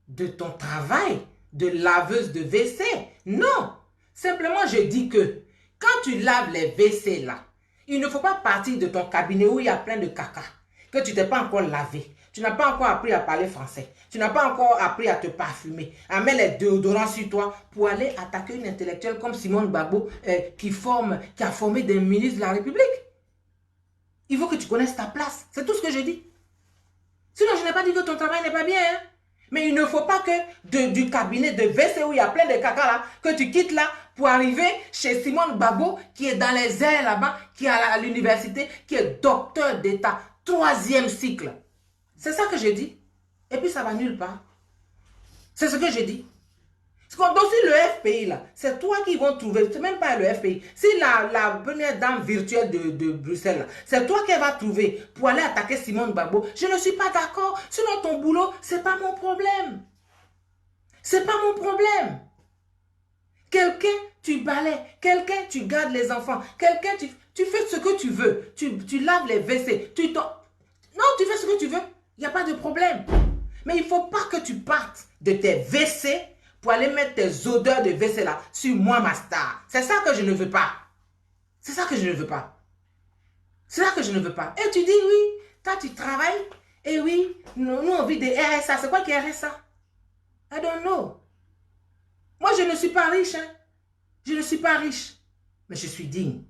Speaker 1: de ton travail de laveuse de WC. Non. Simplement, je dis que quand tu laves les WC là, il ne faut pas partir de ton cabinet où il y a plein de caca, que tu t'es pas encore lavé. Tu n'as pas encore appris à parler français. Tu n'as pas encore appris à te parfumer, à mettre les déodorants sur toi pour aller attaquer une intellectuelle comme Simone Gbagbo qui a formé des ministres de la République. Il faut que tu connaisses ta place. C'est tout ce que je dis. Sinon, je n'ai pas dit que ton travail n'est pas bien. Hein? Mais il ne faut pas que du cabinet de WC où il y a plein de caca là, que tu quittes là pour arriver chez Simone Gbagbo qui est dans les airs là-bas, qui est à l'université, qui est docteur d'État, 3e cycle. C'est ça que je dis. Et puis ça va nulle part. C'est ce que je dis. Donc si le FPI là, c'est toi qui vont trouver, c'est même pas le FPI. Si la première dame virtuelle de Bruxelles, c'est toi qui va trouver pour aller attaquer Simone Gbagbo, je ne suis pas d'accord. Sinon ton boulot, c'est pas mon problème. C'est pas mon problème. Quelqu'un, tu balais. Quelqu'un, tu gardes les enfants. Quelqu'un, tu fais ce que tu veux. Tu laves les WC. Non, tu fais ce que tu veux. Il n'y a pas de problème. Mais il ne faut pas que tu partes de tes WC pour aller mettre tes odeurs de WC là sur moi, ma star. C'est ça que je ne veux pas. C'est ça que je ne veux pas. C'est ça que je ne veux pas. Et tu dis oui, toi tu travailles. Et oui, nous on vit des RSA. C'est quoi qui est RSA? I don't know. Moi je ne suis pas riche. Hein. Je ne suis pas riche. Mais je suis digne.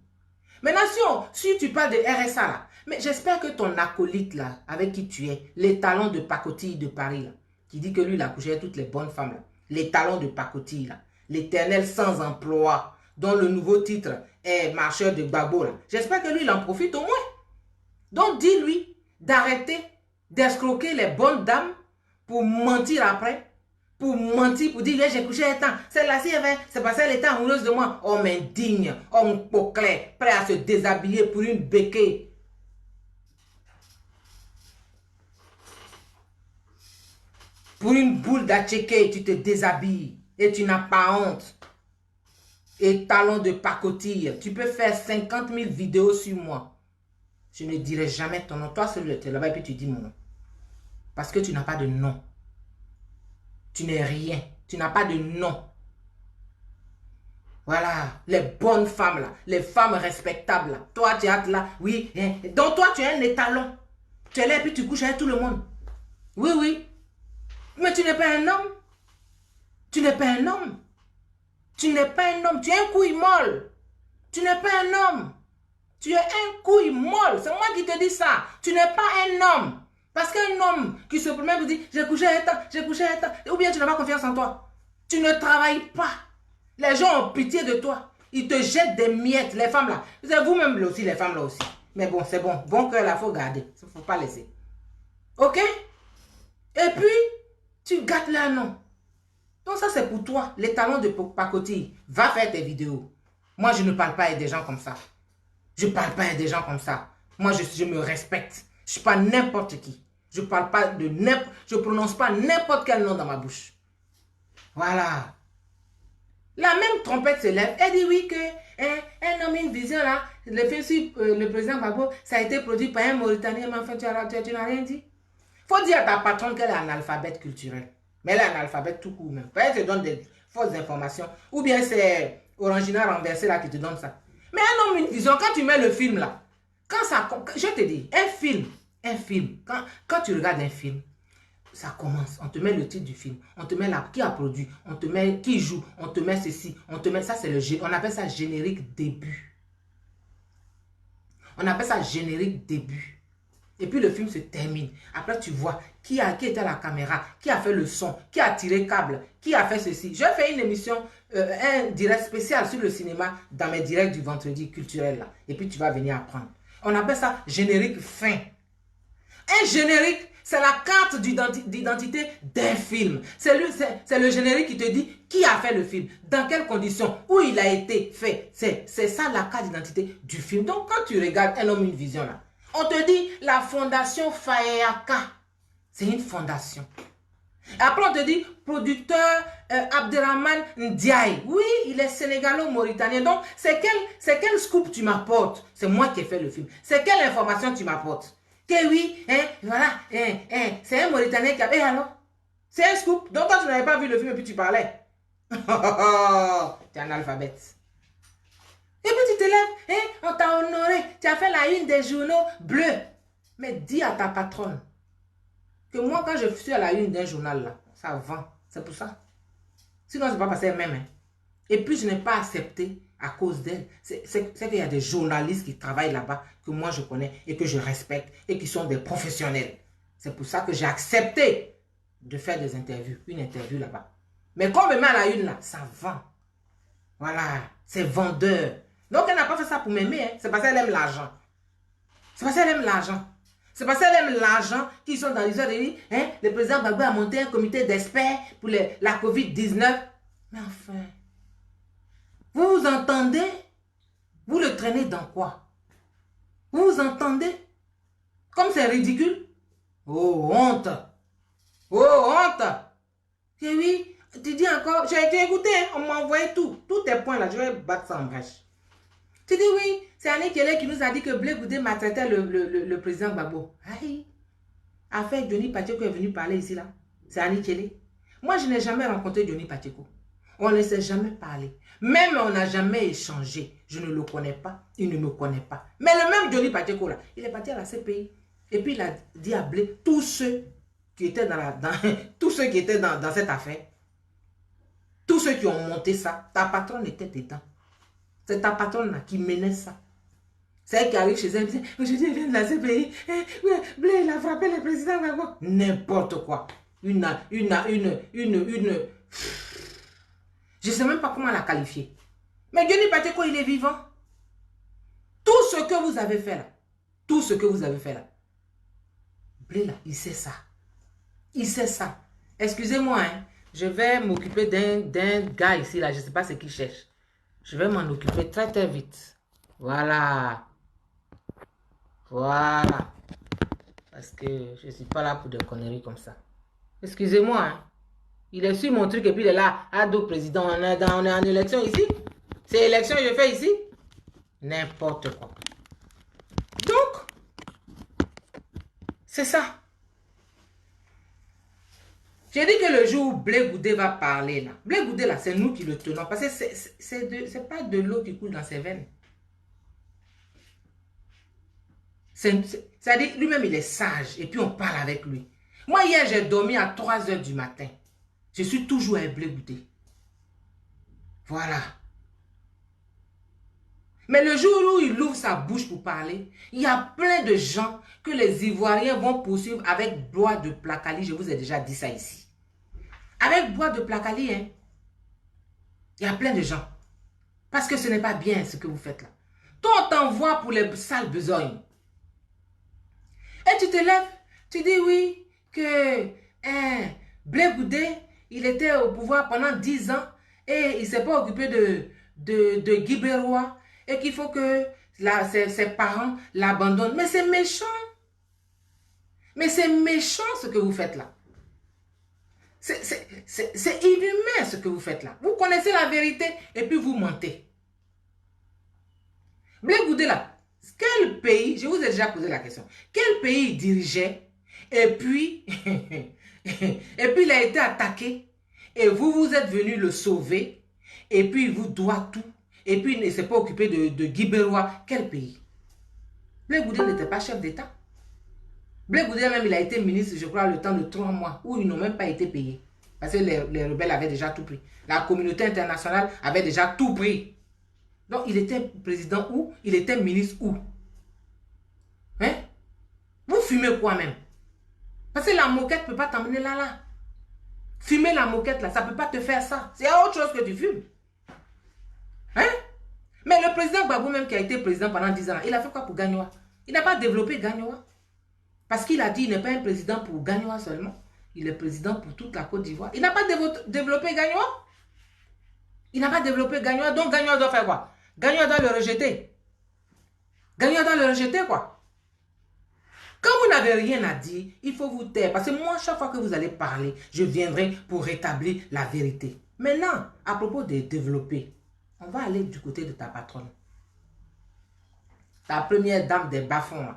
Speaker 1: Maintenant si tu parles de RSA là, mais j'espère que ton acolyte là, avec qui tu es, les talons de pacotille de Paris là, qui dit que lui il a couché avec toutes les bonnes femmes là, les talons de pacotille là, l'éternel sans emploi, dont le nouveau titre est marcheur de Gbagbo là, j'espère que lui il en profite au moins. Donc dis-lui d'arrêter d'escroquer les bonnes dames pour mentir après, pour mentir, pour dire j'ai couché un temps. Celle-là, si c'est parce qu'elle était amoureuse de moi. Homme indigne, homme poclé, prêt à se déshabiller pour une béquille. Pour une boule d'atchéké, tu te déshabilles et tu n'as pas honte. Et talon de pacotille, tu peux faire 50 000 vidéos sur moi. Je ne dirai jamais ton nom. Toi, celui de là-bas, et puis tu dis mon nom. Parce que tu n'as pas de nom. Tu n'es rien. Tu n'as pas de nom. Voilà. Les bonnes femmes là. Les femmes respectables là. Toi, tu es là. Oui. Donc toi, tu es un étalon. Tu es là et puis tu couches avec tout le monde. Oui, oui. Mais tu n'es pas un homme. Tu n'es pas un homme. Tu n'es pas un homme. Tu es un couille molle. Tu n'es pas un homme. Tu es un couille molle. C'est moi qui te dis ça. Tu n'es pas un homme. Parce qu'un homme qui se promène vous dit j'ai couché un temps, j'ai couché un temps. Ou bien tu n'as pas confiance en toi. Tu ne travailles pas. Les gens ont pitié de toi. Ils te jettent des miettes. Les femmes là. C'est vous-même aussi, les femmes là aussi. Mais bon, c'est bon. Bon cœur là, il faut garder. Il ne faut pas laisser. Ok? Et puis, tu gâtes leur nom. Donc ça c'est pour toi. Les talons de pacotille. Va faire tes vidéos. Moi je ne parle pas avec des gens comme ça. Je ne parle pas avec des gens comme ça. Moi je me respecte. Je ne suis pas n'importe qui. Je parle pas de n'importe... Je prononce pas n'importe quel nom dans ma bouche. Voilà. La même trompette se lève. Elle dit oui que un homme, une vision là. Le film sur le président Gbagbo, ça a été produit par un Mauritanien. Mais enfin, tu n'as rien dit. Faut dire à ta patronne qu'elle est analphabète culturel. Mais elle est analphabète tout court même. Elle te donne des fausses informations. Ou bien c'est Orangina renversé là qui te donne ça. Mais un homme, une vision, quand tu mets le film là, quand ça... Je te dis, un film, quand tu regardes un film, ça commence, on te met le titre du film, on te met là, qui a produit, on te met qui joue, on te met ceci, on te met ça, c'est on appelle ça générique début. On appelle ça générique début. Et puis le film se termine. Après tu vois qui était à la caméra, qui a fait le son, qui a tiré câble, qui a fait ceci. Je fais une émission, un direct spécial sur le cinéma dans mes directs du vendredi culturel là. Et puis tu vas venir apprendre. On appelle ça générique fin. Un générique, C'est la carte d'identité d'un film. C'est le générique qui te dit qui a fait le film, dans quelles conditions, où il a été fait. C'est ça la carte d'identité du film. Donc quand tu regardes Un homme, une vision là, on te dit la fondation Fayaka. C'est une fondation. Après, on te dit producteur Abderrahmane Ndiaye. Oui, il est sénégalo-mauritanien. Donc, c'est quel scoop tu m'apportes? C'est moi qui ai fait le film. C'est quelle information tu m'apportes? Que oui, voilà, c'est un Mauritanien qui a... Et alors? C'est un scoop. Donc, toi, tu n'avais pas vu le film et puis tu parlais. Tu es un alphabète. Et puis, tu te lèves, on t'a honoré. Tu as fait la une des journaux bleus. Mais dis à ta patronne que moi, quand je suis à la une d'un journal, là, ça vend. C'est pour ça. Sinon, c'est pas passé elle-même. Hein. Et puis, je n'ai pas accepté à cause d'elle. C'est qu'il y a des journalistes qui travaillent là-bas, que moi, je connais et que je respecte et qui sont des professionnels. C'est pour ça que j'ai accepté de faire des interviews, une interview là-bas. Mais quand on me met à la une, là, ça vend. Voilà, c'est vendeur. Donc, elle n'a pas fait ça pour m'aimer. Hein. C'est parce qu'elle aime l'argent. C'est parce qu'elle aime l'argent. C'est parce qu'elle aime l'argent qu'ils sont dans l'histoire de lui. Hein? Le président Gbagbo a monté un comité d'experts pour la COVID-19. Mais enfin, vous vous entendez? Vous le traînez dans quoi? Vous vous entendez? Comme c'est ridicule. Oh, honte! Oh, honte! Et oui, tu dis encore, j'ai été écouté, hein? On m'a envoyé tout. Tous tes points là, je vais battre ça en brèche. Tu dis oui, c'est Annie Kelly qui nous a dit que Blé Goudé maltraitait le président Gbagbo. Aïe. Afin Johnny Pacheco est venu parler ici là. C'est Annie Kelly. Moi, je n'ai jamais rencontré Johnny Pacheco. On ne s'est jamais parlé. Même on n'a jamais échangé. Je ne le connais pas. Il ne me connaît pas. Mais le même Johnny Pacheco là, il est parti à la CPI. Et puis il a dit à Blé, tous ceux qui étaient tous ceux qui étaient dans cette affaire, tous ceux qui ont monté ça, ta patronne était dedans. C'est ta patronne là qui menait ça. C'est elle qui arrive chez elle et dit, aujourd'hui elle vient de la CPI. Blé, il a frappé le président Gbagbo. N'importe quoi. Je ne sais même pas comment la qualifier. Mais Johnny Pacheco, il est vivant. Tout ce que vous avez fait là, tout ce que vous avez fait là, Blé là, il sait ça. Il sait ça. Excusez-moi, hein, je vais m'occuper d'un gars ici là, je ne sais pas ce qu'il cherche. Je vais m'en occuper très très vite. Voilà. Voilà. Parce que je ne suis pas là pour des conneries comme ça. Excusez-moi. Hein. Il est sur mon truc et puis il est là. Ado président, on est en élection ici. C'est élection que je fais ici. N'importe quoi. Donc, c'est ça. J'ai dit que le jour où Blé Goudé va parler là. Blé Goudé là, c'est nous qui le tenons. Parce que c'est pas de l'eau qui coule dans ses veines. C'est-à-dire, lui-même, il est sage. Et puis, on parle avec lui. Moi, hier, j'ai dormi à 3 h du matin. Je suis toujours avec Blé Goudé. Voilà. Mais le jour où il ouvre sa bouche pour parler, il y a plein de gens que les Ivoiriens vont poursuivre avec Bois de Placali. Je vous ai déjà dit ça ici. Avec Bois de Placali, hein, il y a plein de gens. Parce que ce n'est pas bien ce que vous faites là. Toi, on t'envoie pour les sales besognes. Et tu te lèves, tu dis oui, que Blé Goudé, il était au pouvoir pendant 10 ans et il ne s'est pas occupé de Guy Bérois et qu'il faut que ses parents l'abandonnent. Mais c'est méchant. Mais c'est méchant ce que vous faites là. C'est inhumain ce que vous faites là. Vous connaissez la vérité et puis vous mentez. Blé Goudé là, quel pays, je vous ai déjà posé la question, quel pays il dirigeait et puis, il a été attaqué et vous êtes venu le sauver et puis il vous doit tout et puis il ne s'est pas occupé de Guy Bérois. Quel pays? Blé Goudé n'était pas chef d'État. Blé Goudé même, il a été ministre, je crois, le temps de 3 mois où ils n'ont même pas été payés. Parce que les rebelles avaient déjà tout pris. La communauté internationale avait déjà tout pris. Donc, il était président où? Il était ministre où? Hein? Vous fumez quoi même? Parce que la moquette ne peut pas t'emmener là. Fumer la moquette là, ça ne peut pas te faire ça. C'est autre chose que tu fumes. Hein? Mais le président Gbagbo même qui a été président pendant 10 ans, il a fait quoi pour Gagnoa? Il n'a pas développé Gagnoa. Parce qu'il a dit qu'il n'est pas un président pour Gagnois seulement. Il est président pour toute la Côte d'Ivoire. Il n'a pas développé Gagnois. Il n'a pas développé Gagnois. Donc Gagnois doit faire quoi? Gagnois doit le rejeter. Gagnois doit le rejeter quoi? Quand vous n'avez rien à dire, il faut vous taire. Parce que moi, chaque fois que vous allez parler, je viendrai pour rétablir la vérité. Maintenant, à propos de développer, on va aller du côté de ta patronne. Ta première dame des bas-fonds.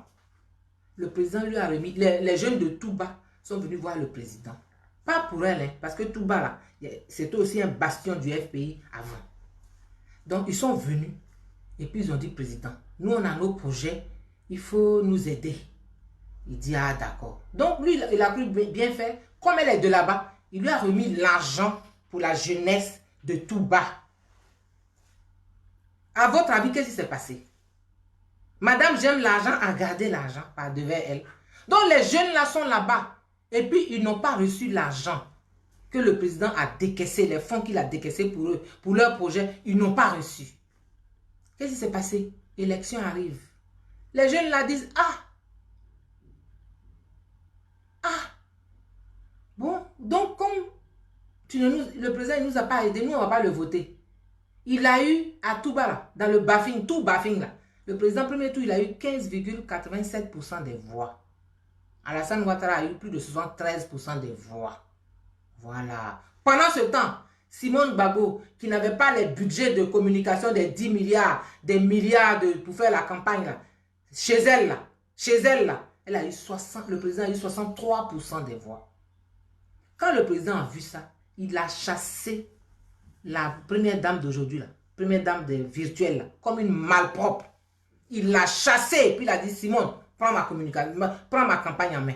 Speaker 1: Le président lui a remis... Les jeunes de Touba sont venus voir le président. Pas pour elle, hein, parce que Touba, là, c'était aussi un bastion du FPI avant. Donc, ils sont venus et puis ils ont dit, président, nous, on a nos projets, il faut nous aider. Il dit, ah, d'accord. Donc, lui, il a cru bien faire. Comme elle est de là-bas, il lui a remis l'argent pour la jeunesse de Touba. À votre avis, qu'est-ce qui s'est passé? Madame, j'aime l'argent, a gardé l'argent par devant elle. Donc, les jeunes là sont là-bas. Et puis, ils n'ont pas reçu l'argent que le président a décaissé, les fonds qu'il a décaissés pour eux, pour leur projet. Ils n'ont pas reçu. Qu'est-ce qui s'est passé? L'élection arrive. Les jeunes là disent, bon, donc comme le président ne nous a pas aidés, nous on ne va pas le voter. Il a eu à Touba, là, dans le Bafing, tout Bafing là, le président premier tour, il a eu 15,87% des voix. Alassane Ouattara a eu plus de 73% des voix. Voilà. Pendant ce temps, Simone Gbagbo, qui n'avait pas les budgets de communication des 10 milliards, des milliards pour faire la campagne, là, chez elle, elle a eu le président a eu 63% des voix. Quand le président a vu ça, il a chassé la première dame d'aujourd'hui, première dame virtuelle, comme une malpropre. Il l'a chassée et puis il a dit, Simone, prends ma communication, prends ma campagne en main.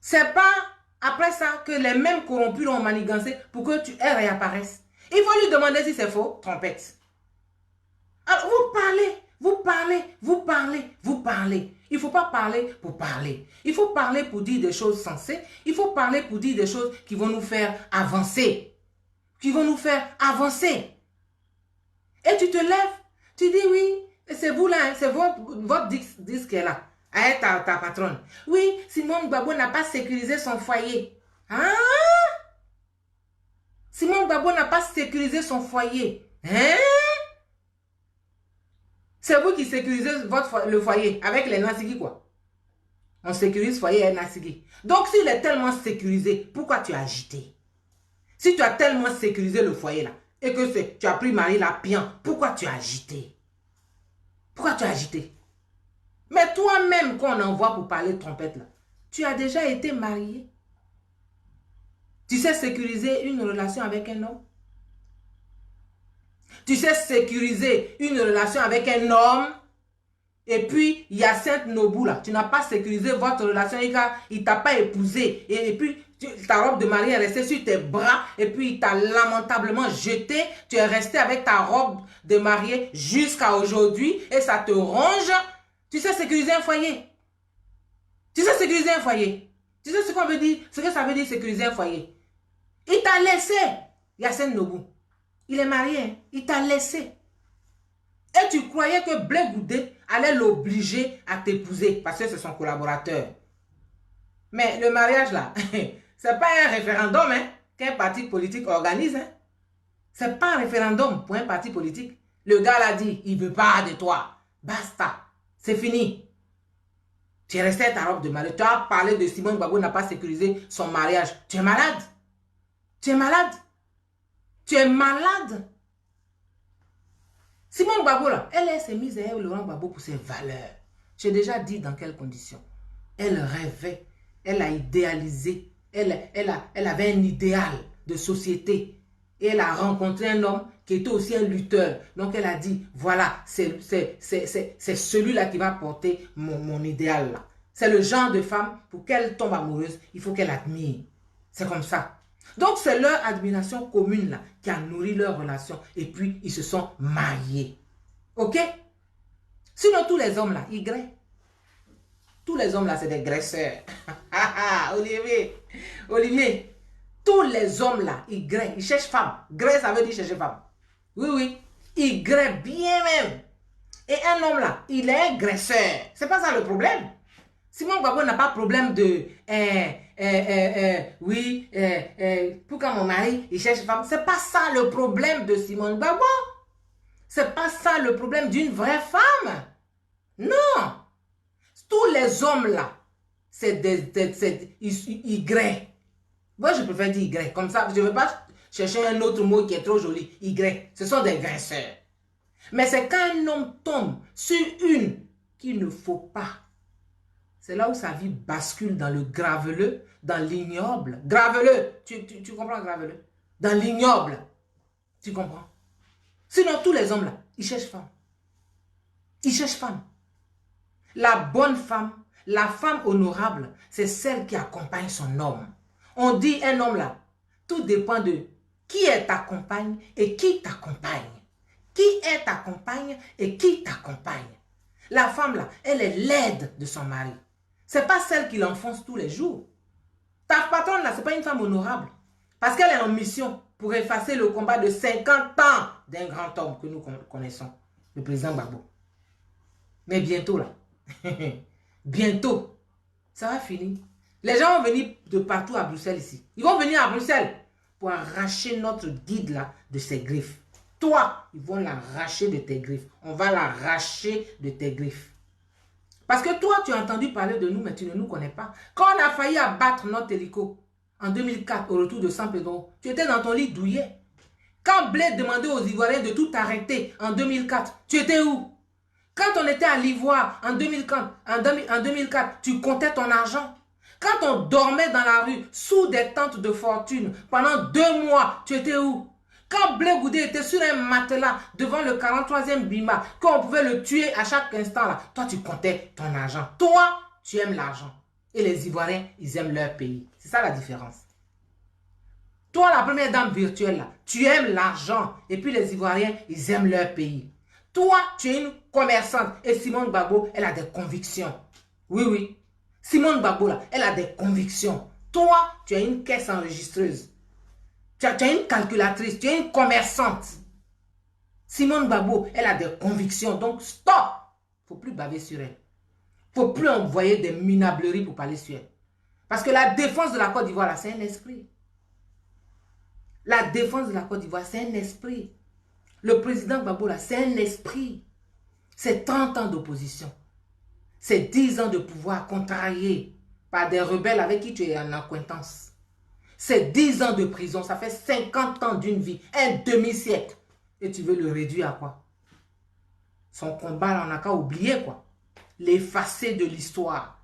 Speaker 1: C'est pas après ça que les mêmes corrompus l'ont manigancé pour que elle réapparaisse. Il faut lui demander si c'est faux, trompette. Alors vous parlez. Il ne faut pas parler pour parler. Il faut parler pour dire des choses sensées. Il faut parler pour dire des choses qui vont nous faire avancer. Et tu te lèves, tu dis oui, c'est vous là, c'est votre disque est là. Avec ta patronne. Oui, Simone Gbagbo n'a pas sécurisé son foyer. Hein? Simone Gbagbo n'a pas sécurisé son foyer. Hein? C'est vous qui sécurisez le foyer avec les Nassigi quoi. On sécurise le foyer avec Nassigi. Donc s'il est tellement sécurisé, pourquoi tu as agité? Si tu as tellement sécurisé le foyer là, et que tu as pris Marie la Pian, pourquoi tu as agité? Mais toi-même, qu'on envoie pour parler de trompette là, tu as déjà été marié. Tu sais sécuriser une relation avec un homme? Tu sais sécuriser une relation avec un homme? Et puis, Hyacinthe Nobou là, tu n'as pas sécurisé votre relation, il ne t'a pas épousé. Et puis, ta robe de mariée est restée sur tes bras. Et puis, il t'a lamentablement jeté. Tu es resté avec ta robe de mariée jusqu'à aujourd'hui. Et ça te ronge. Tu sais sécuriser un foyer. Tu sais ce qu'on veut dire? Ce que ça veut dire sécuriser un foyer. Il t'a laissé, Hyacinthe Nobou. Il est marié, hein? Il t'a laissé. Et tu croyais que Blé Goudé allait l'obliger à t'épouser parce que c'est son collaborateur. Mais le mariage là, c'est pas un référendum hein, qu'un parti politique organise. Hein. C'est pas un référendum pour un parti politique. Le gars l'a dit, il veut pas de toi. Basta, c'est fini. Tu es resté à ta robe de mariée. Tu as parlé de Simone Gbagbo n'a pas sécurisé son mariage. Tu es malade. Simone Gbagbo, là, elle s'est mise à Laurent Gbagbo pour ses valeurs. J'ai déjà dit dans quelles conditions. Elle rêvait, elle a idéalisé, elle avait un idéal de société. Et elle a rencontré un homme qui était aussi un lutteur. Donc elle a dit, voilà, c'est celui-là qui va porter mon idéal là. C'est le genre de femme, pour qu'elle tombe amoureuse, il faut qu'elle admire. C'est comme ça. Donc, c'est leur admiration commune là qui a nourri leur relation. Et puis, ils se sont mariés. Ok? Sinon, tous les hommes là, ils graissent. Tous les hommes là, c'est des graisseurs. Olivier. Tous les hommes là, ils graissent. Ils cherchent femme. Graisse, ça veut dire chercher femme. Oui. Ils graissent bien même. Et un homme là, il est un graisseur. C'est pas ça le problème. Simon Gbagbo n'a pas de problème de oui, pourquoi mon mari il cherche une femme. C'est pas ça le problème de Simon Gbagbo. C'est pas ça le problème d'une vraie femme. Non. Tous les hommes là, c'est des Y. Moi, je préfère dire Y. Comme ça, je ne veux pas chercher un autre mot qui est trop joli. Y. Ce sont des graisseurs. Mais c'est quand un homme tombe sur une qu'il ne faut pas. C'est là où sa vie bascule dans le graveleux, dans l'ignoble. Graveleux, tu comprends graveleux? Dans l'ignoble. Tu comprends? Sinon, tous les hommes là, ils cherchent femme. Ils cherchent femme. La bonne femme, la femme honorable, c'est celle qui accompagne son homme. On dit un homme là, tout dépend de qui est ta compagne et qui t'accompagne. Qui est ta compagne et qui t'accompagne. La femme là, elle est l'aide de son mari. Ce n'est pas celle qui l'enfonce tous les jours. Ta patronne là, ce n'est pas une femme honorable. Parce qu'elle est en mission pour effacer le combat de 50 ans d'un grand homme que nous connaissons, le président Gbagbo. Mais bientôt là, bientôt, ça va finir. Les gens vont venir de partout à Bruxelles ici. Ils vont venir à Bruxelles pour arracher notre guide là de ses griffes. Toi, ils vont l'arracher de tes griffes. On va l'arracher de tes griffes. Parce que toi, tu as entendu parler de nous, mais tu ne nous connais pas. Quand on a failli abattre notre hélico en 2004 au retour de San Pedro, tu étais dans ton lit douillet. Quand Bled demandait aux Ivoiriens de tout arrêter en 2004, tu étais où? Quand on était à l'Ivoire en 2004, tu comptais ton argent. Quand on dormait dans la rue sous des tentes de fortune pendant 2 mois, tu étais où? Quand Blé Goudé était sur un matelas devant le 43e Bima, qu'on pouvait le tuer à chaque instant, là, toi tu comptais ton argent. Toi, tu aimes l'argent. Et les Ivoiriens, ils aiment leur pays. C'est ça la différence. Toi, la première dame virtuelle, là, tu aimes l'argent. Et puis les Ivoiriens, ils aiment leur pays. Toi, tu es une commerçante. Et Simone Gbagbo, elle a des convictions. Oui, oui. Simone Gbagbo, là, elle a des convictions. Toi, tu es une caisse enregistreuse. Tu es une calculatrice. Tu es une commerçante. Simone Gbagbo, elle a des convictions. Donc, stop. Il ne faut plus baver sur elle. Il ne faut plus envoyer des minableries pour parler sur elle. Parce que la défense de la Côte d'Ivoire, là, c'est un esprit. La défense de la Côte d'Ivoire, c'est un esprit. Le président Gbagbo, là, c'est un esprit. C'est 30 ans d'opposition. C'est 10 ans de pouvoir contrarié par des rebelles avec qui tu es en acquaintance. C'est 10 ans de prison. Ça fait 50 ans d'une vie. Un demi-siècle. Et tu veux le réduire à quoi? Son combat, là, on n'a qu'à oublier, quoi. L'effacer de l'histoire.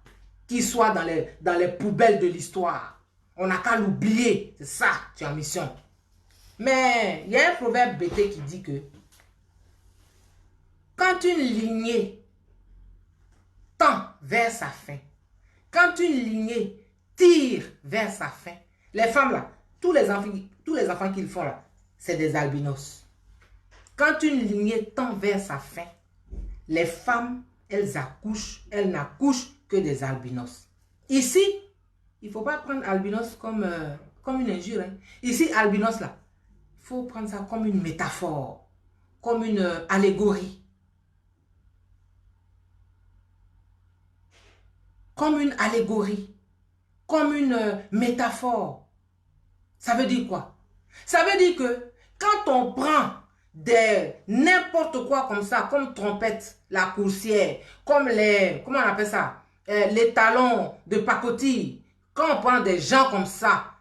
Speaker 1: Qu'il soit dans les poubelles de l'histoire. On n'a qu'à l'oublier. C'est ça, tu es en mission. Mais il y a un proverbe bêté qui dit que quand une lignée tend vers sa fin, quand une lignée tire vers sa fin, les femmes là, tous les enfants qu'ils font là, c'est des albinos. Quand une lignée tend vers sa fin, les femmes, elles n'accouchent que des albinos. Ici, il ne faut pas prendre albinos comme une injure. Hein. Ici, albinos là, il faut prendre ça comme une métaphore, comme une allégorie. Comme une allégorie, comme une métaphore. Ça veut dire quoi? Ça veut dire que quand on prend n'importe quoi comme ça, comme trompette, la coursière, comme comment on appelle ça? Les talons de pacotille, quand on prend des gens comme ça,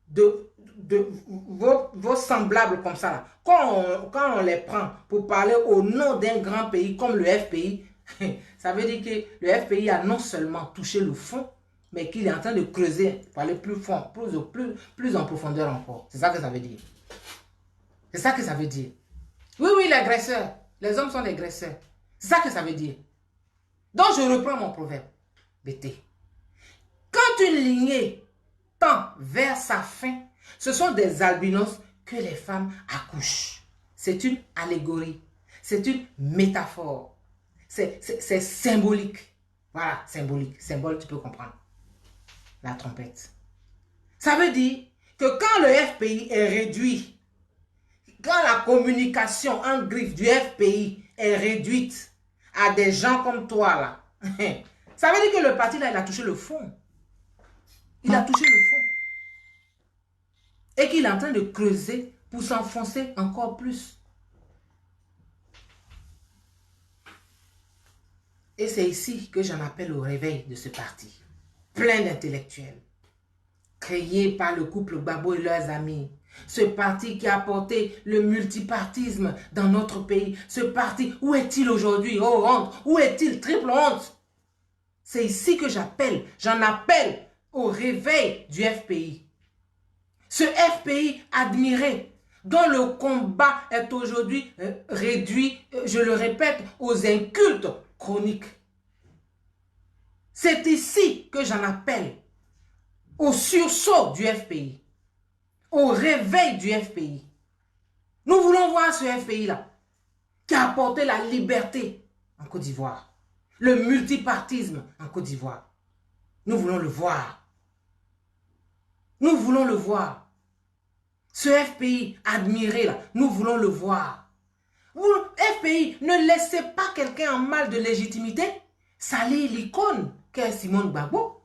Speaker 1: vos semblables comme ça, là, quand on les prend pour parler au nom d'un grand pays comme le FPI, ça veut dire que le FPI a non seulement touché le fond, mais qu'il est en train de creuser pour aller plus fond, plus en profondeur encore. C'est ça que ça veut dire. C'est ça que ça veut dire. Oui, oui, les graisseurs. Les hommes sont des graisseurs. C'est ça que ça veut dire. Donc, je reprends mon proverbe. BT. Quand une lignée tend vers sa fin, ce sont des albinos que les femmes accouchent. C'est une allégorie. C'est une métaphore. C'est symbolique. Voilà, symbolique. Symbole, tu peux comprendre. La trompette. Ça veut dire que quand le FPI est réduit, quand la communication en griffe du FPI est réduite à des gens comme toi là, ça veut dire que le parti là, il a touché le fond. Il a touché le fond. Et qu'il est en train de creuser pour s'enfoncer encore plus. Et c'est ici que j'en appelle au réveil de ce parti. Plein d'intellectuels. Créé par le couple Gbagbo et leurs amis. Ce parti qui a apporté le multipartisme dans notre pays. Ce parti, où est-il aujourd'hui? Oh honte! Où est-il? Triple honte! C'est ici que j'en appelle au réveil du FPI. Ce FPI admiré, dont le combat est aujourd'hui réduit, je le répète, aux incultes chroniques. C'est ici que j'en appelle au sursaut du FPI, au réveil du FPI. Nous voulons voir ce FPI-là, qui a apporté la liberté en Côte d'Ivoire, le multipartisme en Côte d'Ivoire. Nous voulons le voir. Nous voulons le voir. Ce FPI admiré là, nous voulons le voir. Vous, FPI, ne laissez pas quelqu'un en mal de légitimité salir l'icône qu'est Simone Gbagbo.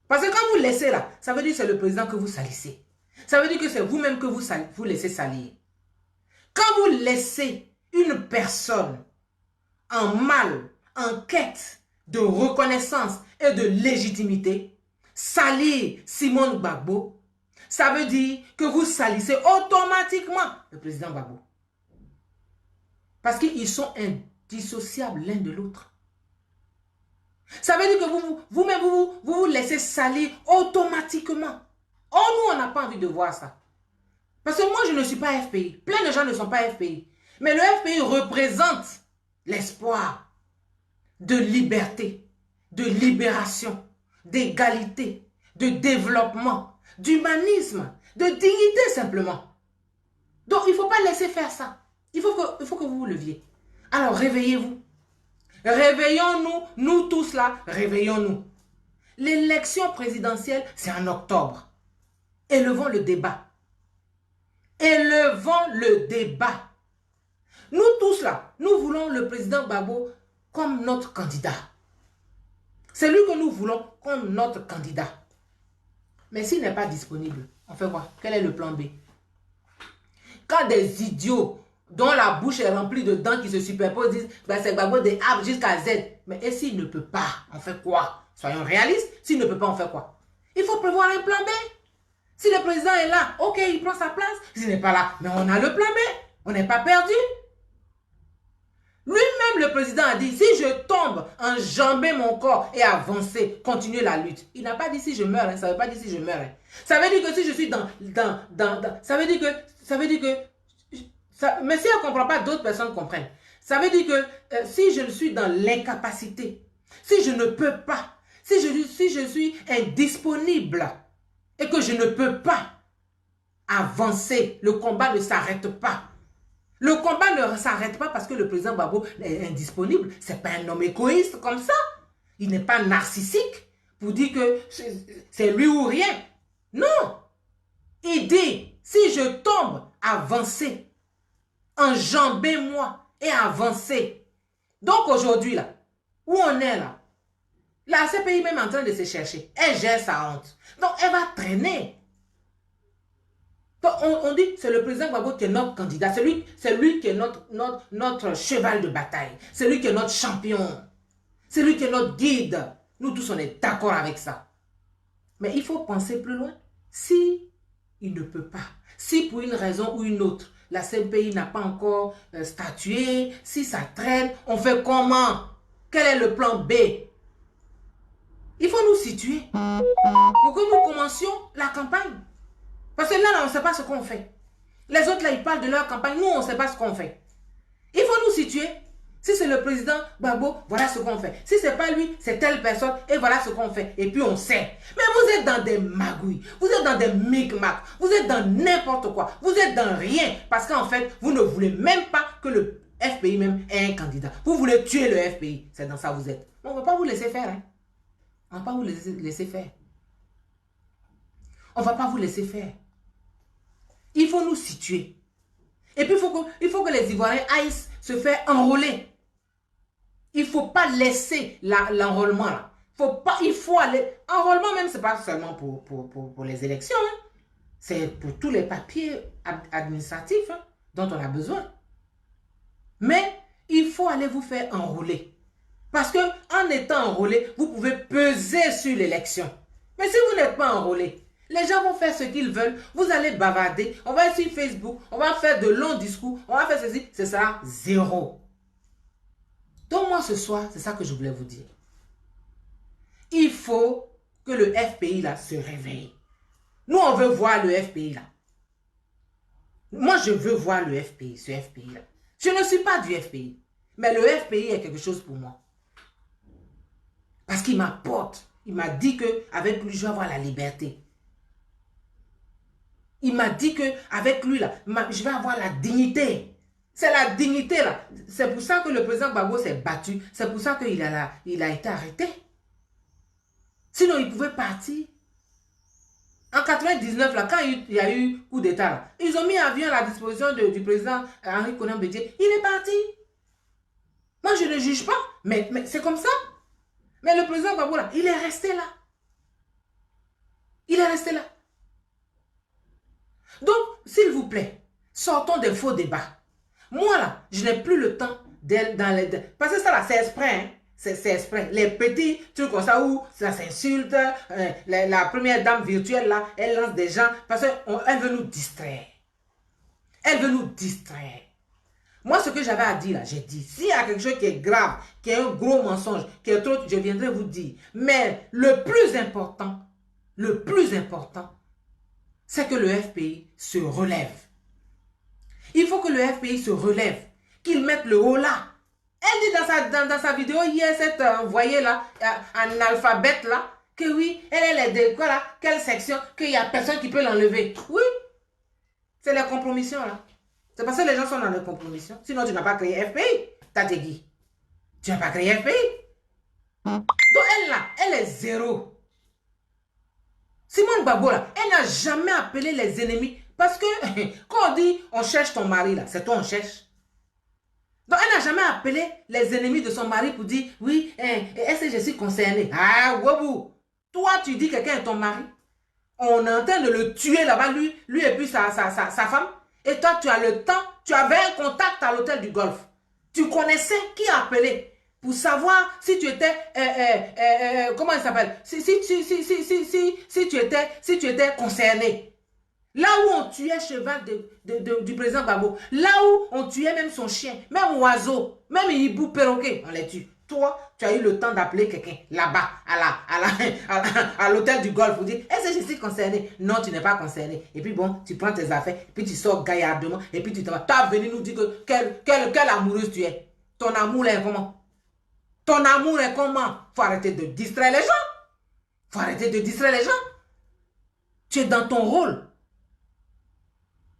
Speaker 1: Parce que quand vous laissez là, ça veut dire que c'est le président que vous salissez. Ça veut dire que c'est vous-même que vous laissez salir. Quand vous laissez une personne en mal, en quête de reconnaissance et de légitimité, salir Simone Gbagbo, ça veut dire que vous salissez automatiquement le président Gbagbo. Parce qu'ils sont indissociables l'un de l'autre. Ça veut dire que vous-même, vous laissez salir automatiquement. Oh, nous, on n'a pas envie de voir ça. Parce que moi, je ne suis pas FPI. Plein de gens ne sont pas FPI. Mais le FPI représente l'espoir de liberté, de libération, d'égalité, de développement, d'humanisme, de dignité simplement. Donc, il ne faut pas laisser faire ça. Il faut que vous vous leviez. Alors, réveillez-vous. Réveillons-nous, nous tous là, réveillons-nous. L'élection présidentielle, c'est en octobre. Élevons le débat. Élevons le débat. Nous tous là, nous voulons le président Gbagbo comme notre candidat. C'est lui que nous voulons comme notre candidat. Mais s'il n'est pas disponible, on fait quoi? Quel est le plan B? Quand des idiots dont la bouche est remplie de dents qui se superposent disent ben c'est Gbagbo de A jusqu'à Z. Mais et s'il ne peut pas, on fait quoi? Soyons réalistes. S'il ne peut pas, on fait quoi? Il faut prévoir un plan B. Si le président est là, ok, il prend sa place. S'il n'est pas là, mais on a le plan B. On n'est pas perdu. Lui-même, le président a dit, si je tombe, enjamber mon corps et avancer, continuer la lutte. Il n'a pas dit si je meurs, hein, ça ne veut pas dire si je meurs. Hein. Ça veut dire que si je suis ça veut dire que, mais si elle ne comprend pas, d'autres personnes comprennent. Ça veut dire que si je suis dans l'incapacité, si je ne peux pas, si je suis indisponible et que je ne peux pas avancer, le combat ne s'arrête pas. Le combat ne s'arrête pas parce que le président Gbagbo est indisponible. Ce n'est pas un homme égoïste comme ça. Il n'est pas narcissique pour dire que c'est lui ou rien. Non. Il dit, si je tombe, avancez. Enjambez-moi et avancez. Donc aujourd'hui, là, où on est là, la CPI même en train de se chercher. Elle gère sa honte. Donc elle va traîner. On dit c'est le président Gbagbo qui est notre candidat. C'est lui qui est notre cheval de bataille. C'est lui qui est notre champion. C'est lui qui est notre guide. Nous tous, on est d'accord avec ça. Mais il faut penser plus loin. Si il ne peut pas, si pour une raison ou une autre, la CPI n'a pas encore statué, si ça traîne, on fait comment? Quel est le plan B? Il faut nous situer pour que nous commencions la campagne. Parce que là, on ne sait pas ce qu'on fait. Les autres, là, ils parlent de leur campagne. Nous, on ne sait pas ce qu'on fait. Il faut nous situer. Si c'est le président Gbagbo, voilà ce qu'on fait. Si ce n'est pas lui, c'est telle personne, et voilà ce qu'on fait. Et puis, on sait. Mais vous êtes dans des magouilles. Vous êtes dans des micmacs. Vous êtes dans n'importe quoi. Vous êtes dans rien. Parce qu'en fait, vous ne voulez même pas que le FPI même ait un candidat. Vous voulez tuer le FPI. C'est dans ça que vous êtes. On ne va pas vous laisser faire. Hein. On ne va pas vous laisser faire. On ne va pas vous laisser faire. Il faut nous situer. Et puis, il faut que les Ivoiriens aillent se faire enrôler. Il ne faut pas laisser l'enrôlement là. Il faut aller... Enrôlement même, ce n'est pas seulement pour les élections. Hein. C'est pour tous les papiers administratifs hein, dont on a besoin. Mais il faut aller vous faire enrôler. Parce qu'en étant enrôlé, vous pouvez peser sur l'élection. Mais si vous n'êtes pas enrôlé, les gens vont faire ce qu'ils veulent. Vous allez bavarder. On va être sur Facebook. On va faire de longs discours. On va faire ceci. Ce sera zéro. Donc moi ce soir, c'est ça que je voulais vous dire. Il faut que le FPI là se réveille. Nous, on veut voir le FPI là. Moi, je veux voir le FPI, ce FPI là. Je ne suis pas du FPI. Mais le FPI est quelque chose pour moi. Parce qu'il m'apporte. Il m'a dit qu'avec lui, je vais avoir la liberté. Il m'a dit qu'avec lui, là, je vais avoir la dignité. C'est la dignité, là. C'est pour ça que le président Gbagbo s'est battu. C'est pour ça qu'il a été arrêté. Sinon, il pouvait partir. En 99, là, quand il y a eu coup d'État, ils ont mis un avion à la disposition du président Henri Konan Bédié. Il est parti. Moi, je ne juge pas, mais c'est comme ça. Mais le président Gbagbo, là, il est resté là. Il est resté là. Donc, s'il vous plaît, sortons des faux débats. Moi, là, je n'ai plus le temps dans les... Parce que ça, là, c'est exprès, hein. C'est exprès. Les petits trucs comme ça où ça s'insulte. La première dame virtuelle, là, elle lance des gens parce qu'elle veut nous distraire. Elle veut nous distraire. Moi, ce que j'avais à dire, là, j'ai dit. S'il y a quelque chose qui est grave, qui est un gros mensonge, qui est trop, je viendrai vous dire. Mais le plus important, c'est que le FPI se relève. Il faut que le FPI se relève, qu'il mette le haut là. Elle dit dans sa vidéo hier, cette envoyée là, un alphabet là, que oui, elle est de quoi là, quelle section, qu'il n'y a personne qui peut l'enlever. Oui, c'est la compromission là. C'est parce que les gens sont dans la compromission. Sinon, tu n'as pas créé FPI, Tategi. Tu n'as pas créé FPI. Donc elle là, elle est zéro. Simone Gbagbo là, elle n'a jamais appelé les ennemis. Parce que quand on dit on cherche ton mari là, c'est toi on cherche. Donc elle n'a jamais appelé les ennemis de son mari pour dire oui, est-ce que je suis concernée? Ah, wabou. Toi tu dis quelqu'un est ton mari. On est en train de le tuer là-bas, lui et puis sa femme. Et toi tu as le temps, tu avais un contact à l'hôtel du Golfe. Tu connaissais qui a appelé pour savoir si tu étais, comment il s'appelle? Si tu étais concerné. Là où on tuait cheval du président Gbagbo, là où on tuait même son chien, même oiseau, même hibou, perroquet, on les tue. Toi, tu as eu le temps d'appeler quelqu'un là-bas, à l'hôtel du Golfe pour dire, est-ce que je suis concerné? Non, tu n'es pas concerné. Et puis bon, tu prends tes affaires, et puis tu sors gaillardement, et puis tu te vas. Tu as venu nous dire que quelle amoureuse tu es. Ton amour est comment? Ton amour est comment? Faut arrêter de distraire les gens. Faut arrêter de distraire les gens. Tu es dans ton rôle.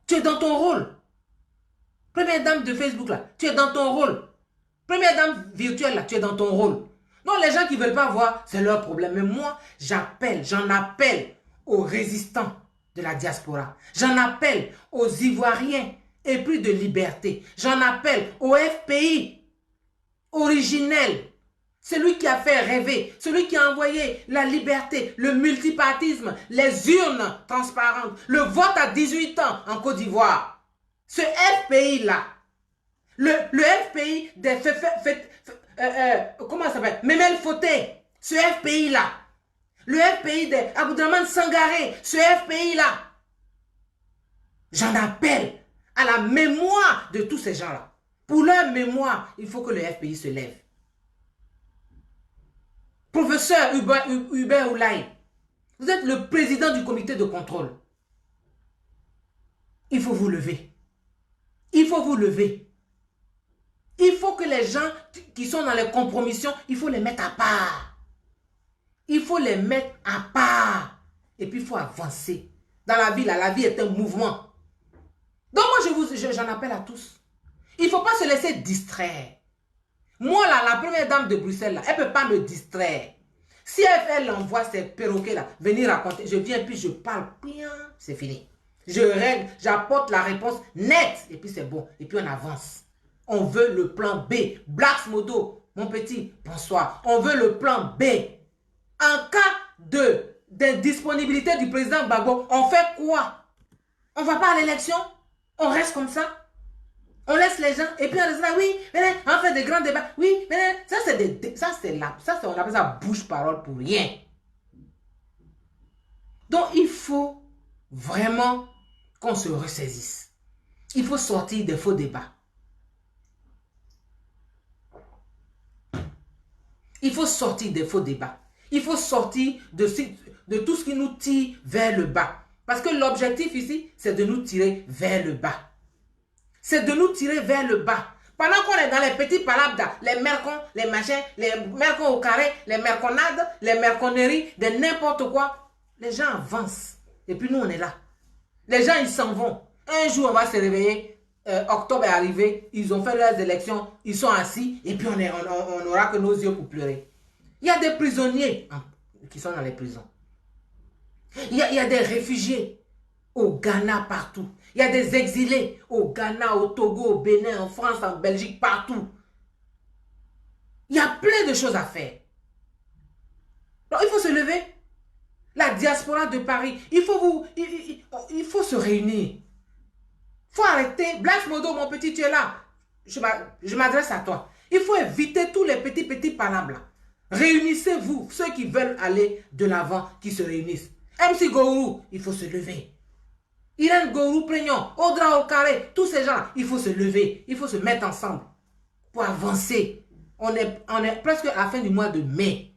Speaker 1: Tu es dans ton rôle. Première dame de Facebook, là, tu es dans ton rôle. Première dame virtuelle, là, tu es dans ton rôle. Non, les gens qui ne veulent pas voir, c'est leur problème. Mais moi, j'en appelle aux résistants de la diaspora. J'en appelle aux Ivoiriens épris de liberté. J'en appelle au FPI originel. Celui qui a fait rêver, celui qui a envoyé la liberté, le multipartisme, les urnes transparentes, le vote à 18 ans en Côte d'Ivoire. Ce FPI-là, le FPI des comment ça s'appelle? Memel Foté, ce FPI-là, le FPI des Aboudraman Sangaré, ce FPI-là. J'en appelle à la mémoire de tous ces gens-là. Pour leur mémoire, il faut que le FPI se lève. Professeur Hubert Oulaye, vous êtes le président du comité de contrôle. Il faut vous lever. Il faut vous lever. Il faut que les gens qui sont dans les compromissions, il faut les mettre à part. Il faut les mettre à part. Et puis il faut avancer. Dans la vie, là, la vie est un mouvement. Donc moi, j'en appelle à tous. Il ne faut pas se laisser distraire. Moi, là, la première dame de Bruxelles, là, elle ne peut pas me distraire. Si elle envoie ses perroquets, là, venir raconter, je viens, puis je parle, bien, c'est fini. Je règle, j'apporte la réponse nette, et puis c'est bon. Et puis on avance. On veut le plan B. Blacks Modo, mon petit, bonsoir. On veut le plan B. En cas d'indisponibilité du président Gbagbo, on fait quoi? On ne va pas à l'élection? On reste comme ça? On laisse les gens et puis on dit là, oui, on fait des grands débats. Oui, ça c'est on appelle ça bouche-parole pour rien. Donc il faut vraiment qu'on se ressaisisse. Il faut sortir des faux débats. Il faut sortir des faux débats. Il faut sortir de tout ce qui nous tire vers le bas. Parce que l'objectif ici, c'est de nous tirer vers le bas. C'est de nous tirer vers le bas. Pendant qu'on est dans les petits palabres, les mercons, les machins, les mercons au carré, les merconades, les merconneries, de n'importe quoi, les gens avancent. Et puis nous, on est là. Les gens, ils s'en vont. Un jour, on va se réveiller. Octobre est arrivé. Ils ont fait leurs élections. Ils sont assis. Et puis, on n'aura que nos yeux pour pleurer. Il y a des prisonniers qui sont dans les prisons. Il y a des réfugiés au Ghana, partout. Il y a des exilés au Ghana, au Togo, au Bénin, en France, en Belgique, partout. Il y a plein de choses à faire. Donc, il faut se lever. La diaspora de Paris, il faut se réunir. Il faut arrêter. Blacks Modo, mon petit, tu es là. Je m'adresse à toi. Il faut éviter tous les petits palabres. Réunissez-vous, ceux qui veulent aller de l'avant, qui se réunissent. MC Gourou, il faut se lever. Irène Gourou Prégnon, Audra Okaré, tous ces gens, il faut se lever, il faut se mettre ensemble pour avancer. On est presque à la fin du mois de mai.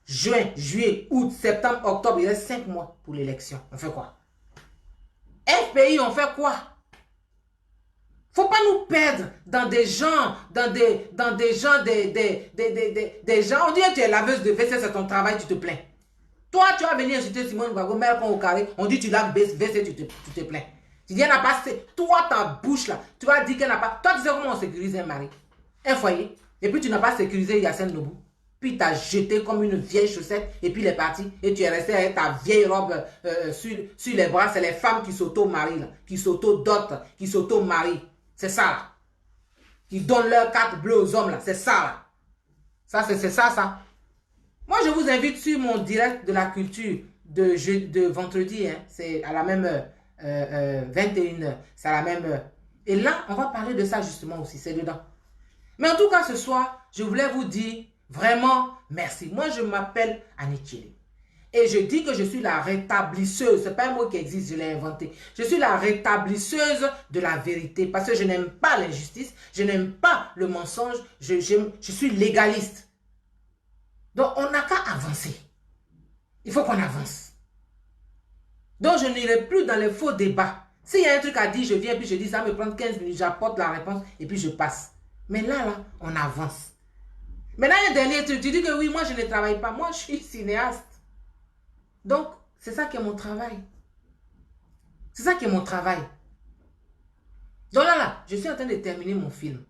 Speaker 1: Juin, juillet, août, septembre, octobre, il reste 5 mois pour l'élection. On fait quoi? FPI, on fait quoi? Faut pas nous perdre dans des gens, des gens. On dit que tu es laveuse de WC, c'est ton travail, tu te plains. Toi, tu vas venir insulter Simone Gbagbo, mère au carré, on dit tu laves WC, tu te plains. Tu dis, elle n'a pas. Toi, ta bouche là, tu vas dire qu'elle n'a pas. Toi, tu sais comment on sécurise un mari, un foyer, et puis tu n'as pas sécurisé Yassine Nobou. Puis tu as jeté comme une vieille chaussette, et puis il est parti, et tu es resté avec ta vieille robe sur les bras. C'est les femmes qui s'auto-marient, qui s'auto-dotent, qui s'auto-marient. C'est ça là. Qui donnent leur carte bleue aux hommes là. C'est ça là. Ça, c'est ça. Moi, je vous invite sur mon direct de la culture de vendredi. Hein. C'est à la même heure. 21h. C'est à la même heure. Et là, on va parler de ça justement aussi. C'est dedans. Mais en tout cas, ce soir, je voulais vous dire vraiment merci. Moi, je m'appelle Annie Tchele. Et je dis que je suis la rétablisseuse. Ce n'est pas un mot qui existe, je l'ai inventé. Je suis la rétablisseuse de la vérité. Parce que je n'aime pas l'injustice. Je n'aime pas le mensonge. Je suis légaliste. Donc, on n'a qu'à avancer. Il faut qu'on avance. Donc, je n'irai plus dans les faux débats. S'il y a un truc à dire, je viens, puis je dis, ça va me prendre 15 minutes, j'apporte la réponse, et puis je passe. Mais là, on avance. Maintenant, il y a un dernier truc. Tu dis que oui, moi, je ne travaille pas. Moi, je suis cinéaste. Donc, c'est ça qui est mon travail. C'est ça qui est mon travail. Donc là, je suis en train de terminer mon film.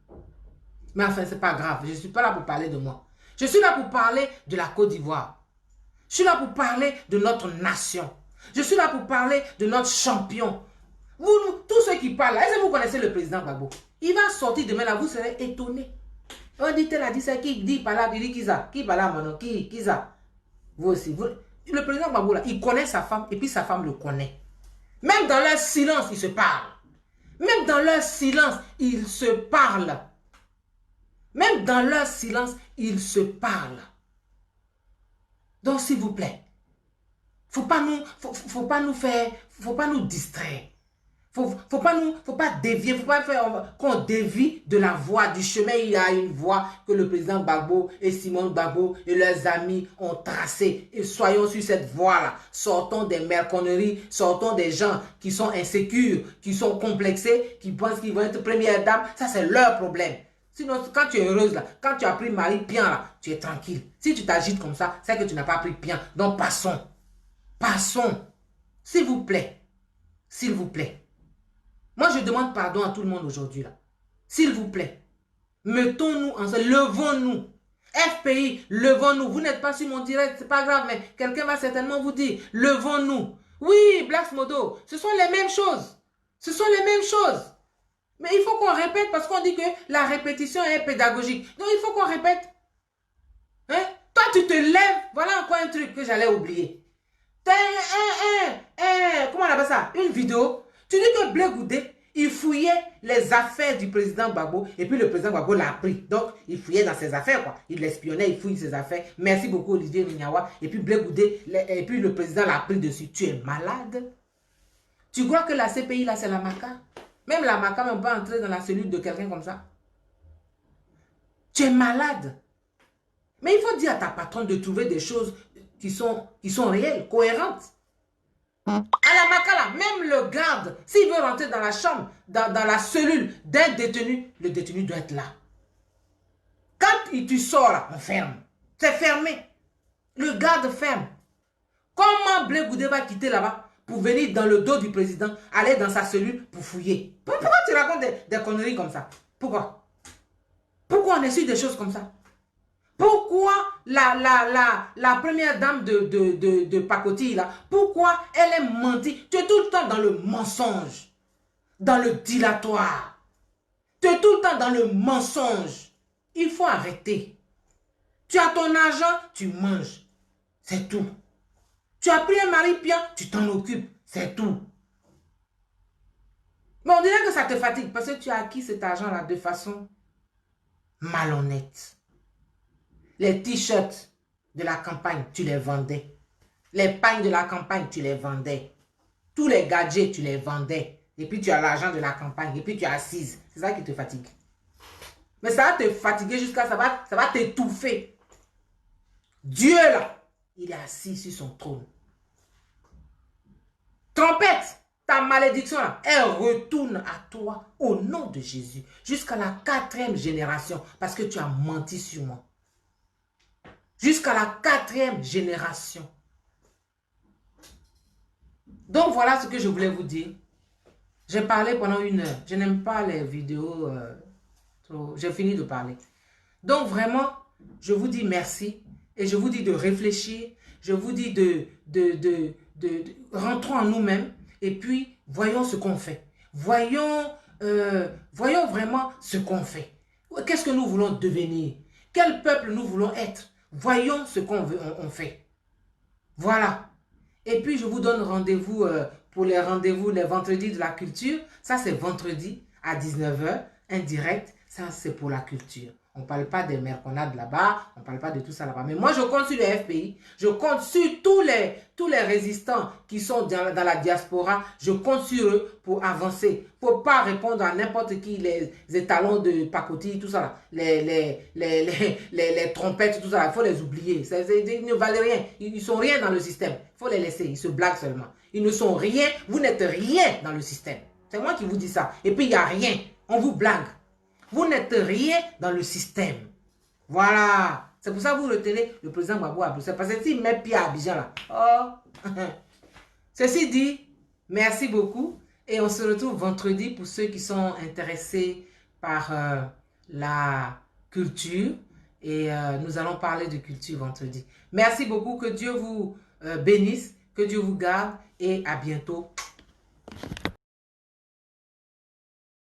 Speaker 1: Mais enfin, c'est pas grave. Je ne suis pas là pour parler de moi. Je suis là pour parler de la Côte d'Ivoire. Je suis là pour parler de notre nation. Je suis là pour parler de notre champion. Vous, tous ceux qui parlent là, est-ce que vous connaissez le président Gbagbo? Il va sortir demain là, vous serez étonnés. On dit, tel a dit ça, qui dit par là, il dit qui ça? Qui par là, maintenant? Qui ça? Vous aussi. Le président Gbagbo là, il connaît sa femme et puis sa femme le connaît. Même dans leur silence, ils se parlent. Même dans leur silence, ils se parlent. Même dans leur silence, ils se parlent. Donc, s'il vous plaît, faut pas nous distraire. Faut pas dévier, faut pas faire qu'on dévie de la voie, du chemin. Il y a une voie que le président Gbagbo et Simone Gbagbo et leurs amis ont tracée. Et soyons sur cette voie-là. Sortons des merconneries, sortons des gens qui sont insécures, qui sont complexés, qui pensent qu'ils vont être première dame. Ça, c'est leur problème. Sinon, quand tu es heureuse, là, quand tu as pris mari bien, là, tu es tranquille. Si tu t'agites comme ça, c'est que tu n'as pas pris bien. Donc, passons. Passons. S'il vous plaît. S'il vous plaît. Moi, je demande pardon à tout le monde aujourd'hui, là. S'il vous plaît. Mettons-nous ensemble. Levons-nous. FPI, levons-nous. Vous n'êtes pas sur mon direct, c'est pas grave, mais quelqu'un va certainement vous dire, levons-nous. Oui, Blacks Modo, ce sont les mêmes choses. Ce sont les mêmes choses. Mais Mais il faut qu'on répète parce qu'on dit que la répétition est pédagogique. Donc, il faut qu'on répète. Hein? Toi, tu te lèves. Voilà encore un truc que j'allais oublier. Comment on appelle ça? Une vidéo. Tu dis que Blé Goudé, il fouillait les affaires du président Gbagbo et puis le président Gbagbo l'a pris. Donc, il fouillait dans ses affaires, quoi. Il l'espionnait, il fouille ses affaires. Merci beaucoup, Olivier Minyawa. Et puis Blé Goudé, et puis le président l'a pris dessus. Tu es malade? Tu crois que la CPI, là, c'est la MACA? Même la MACA, on peut entrer dans la cellule de quelqu'un comme ça. Tu es malade. Mais il faut dire à ta patronne de trouver des choses qui sont réelles, cohérentes. À la MACA, là, même le garde, s'il veut rentrer dans la chambre, dans la cellule d'un détenu, le détenu doit être là. Quand tu sors là, on ferme. C'est fermé. Le garde ferme. Comment Blé Goudé va quitter là-bas pour venir dans le dos du président, aller dans sa cellule pour fouiller? Pourquoi tu racontes des conneries comme ça? Pourquoi? Pourquoi on est sur des choses comme ça? Pourquoi la première dame de pacotille, là, pourquoi elle est mentie? Tu es tout le temps dans le mensonge, dans le dilatoire. Tu es tout le temps dans le mensonge. Il faut arrêter. Tu as ton argent, tu manges. C'est tout. Tu as pris un mari bien, tu t'en occupes. C'est tout. Mais on dirait que ça te fatigue parce que tu as acquis cet argent-là de façon malhonnête. Les t-shirts de la campagne, tu les vendais. Les pagnes de la campagne, tu les vendais. Tous les gadgets, tu les vendais. Et puis tu as l'argent de la campagne. Et puis tu es assise. C'est ça qui te fatigue. Mais ça va te fatiguer jusqu'à ça va t'étouffer. Dieu là, il est assis sur son trône. Trompette, ta malédiction là, elle retourne à toi au nom de Jésus. Jusqu'à la 4e génération. Parce que tu as menti sur moi. Jusqu'à la 4e génération. Donc voilà ce que je voulais vous dire. J'ai parlé pendant 1 heure. Je n'aime pas les vidéos. J'ai fini de parler. Donc vraiment, je vous dis merci. Et je vous dis de réfléchir. Je vous dis rentrons en nous-mêmes. Et puis, voyons ce qu'on fait. Voyons vraiment ce qu'on fait. Qu'est-ce que nous voulons devenir? Quel peuple nous voulons être? Voyons ce qu'on fait. Voilà. Et puis, je vous donne rendez-vous pour les rendez-vous les vendredis de la culture. Ça, c'est vendredi à 19 h, indirect. Ça, c'est pour la culture. On ne parle pas des merconades là-bas. On ne parle pas de tout ça là-bas. Mais moi, je compte sur le FPI. Je compte sur tous les résistants qui sont dans la diaspora. Je compte sur eux pour avancer. Il ne faut pas répondre à n'importe qui, les étalons de pacotille, tout ça là. Les trompettes, tout ça là. Il faut les oublier. Ils ne valent rien. Ils ne sont rien dans le système. Il faut les laisser. Ils se blaguent seulement. Ils ne sont rien. Vous n'êtes rien dans le système. C'est moi qui vous dis ça. Et puis, il n'y a rien. On vous blague. Vous n'êtes rien dans le système. Voilà. C'est pour ça que vous retenez le président Gbagbo à Bruxelles. Parce que s'il met pied à Abidjan là. Oh. Ceci dit, merci beaucoup. Et on se retrouve vendredi pour ceux qui sont intéressés par la culture. Et nous allons parler de culture vendredi. Merci beaucoup. Que Dieu vous bénisse. Que Dieu vous garde. Et à bientôt.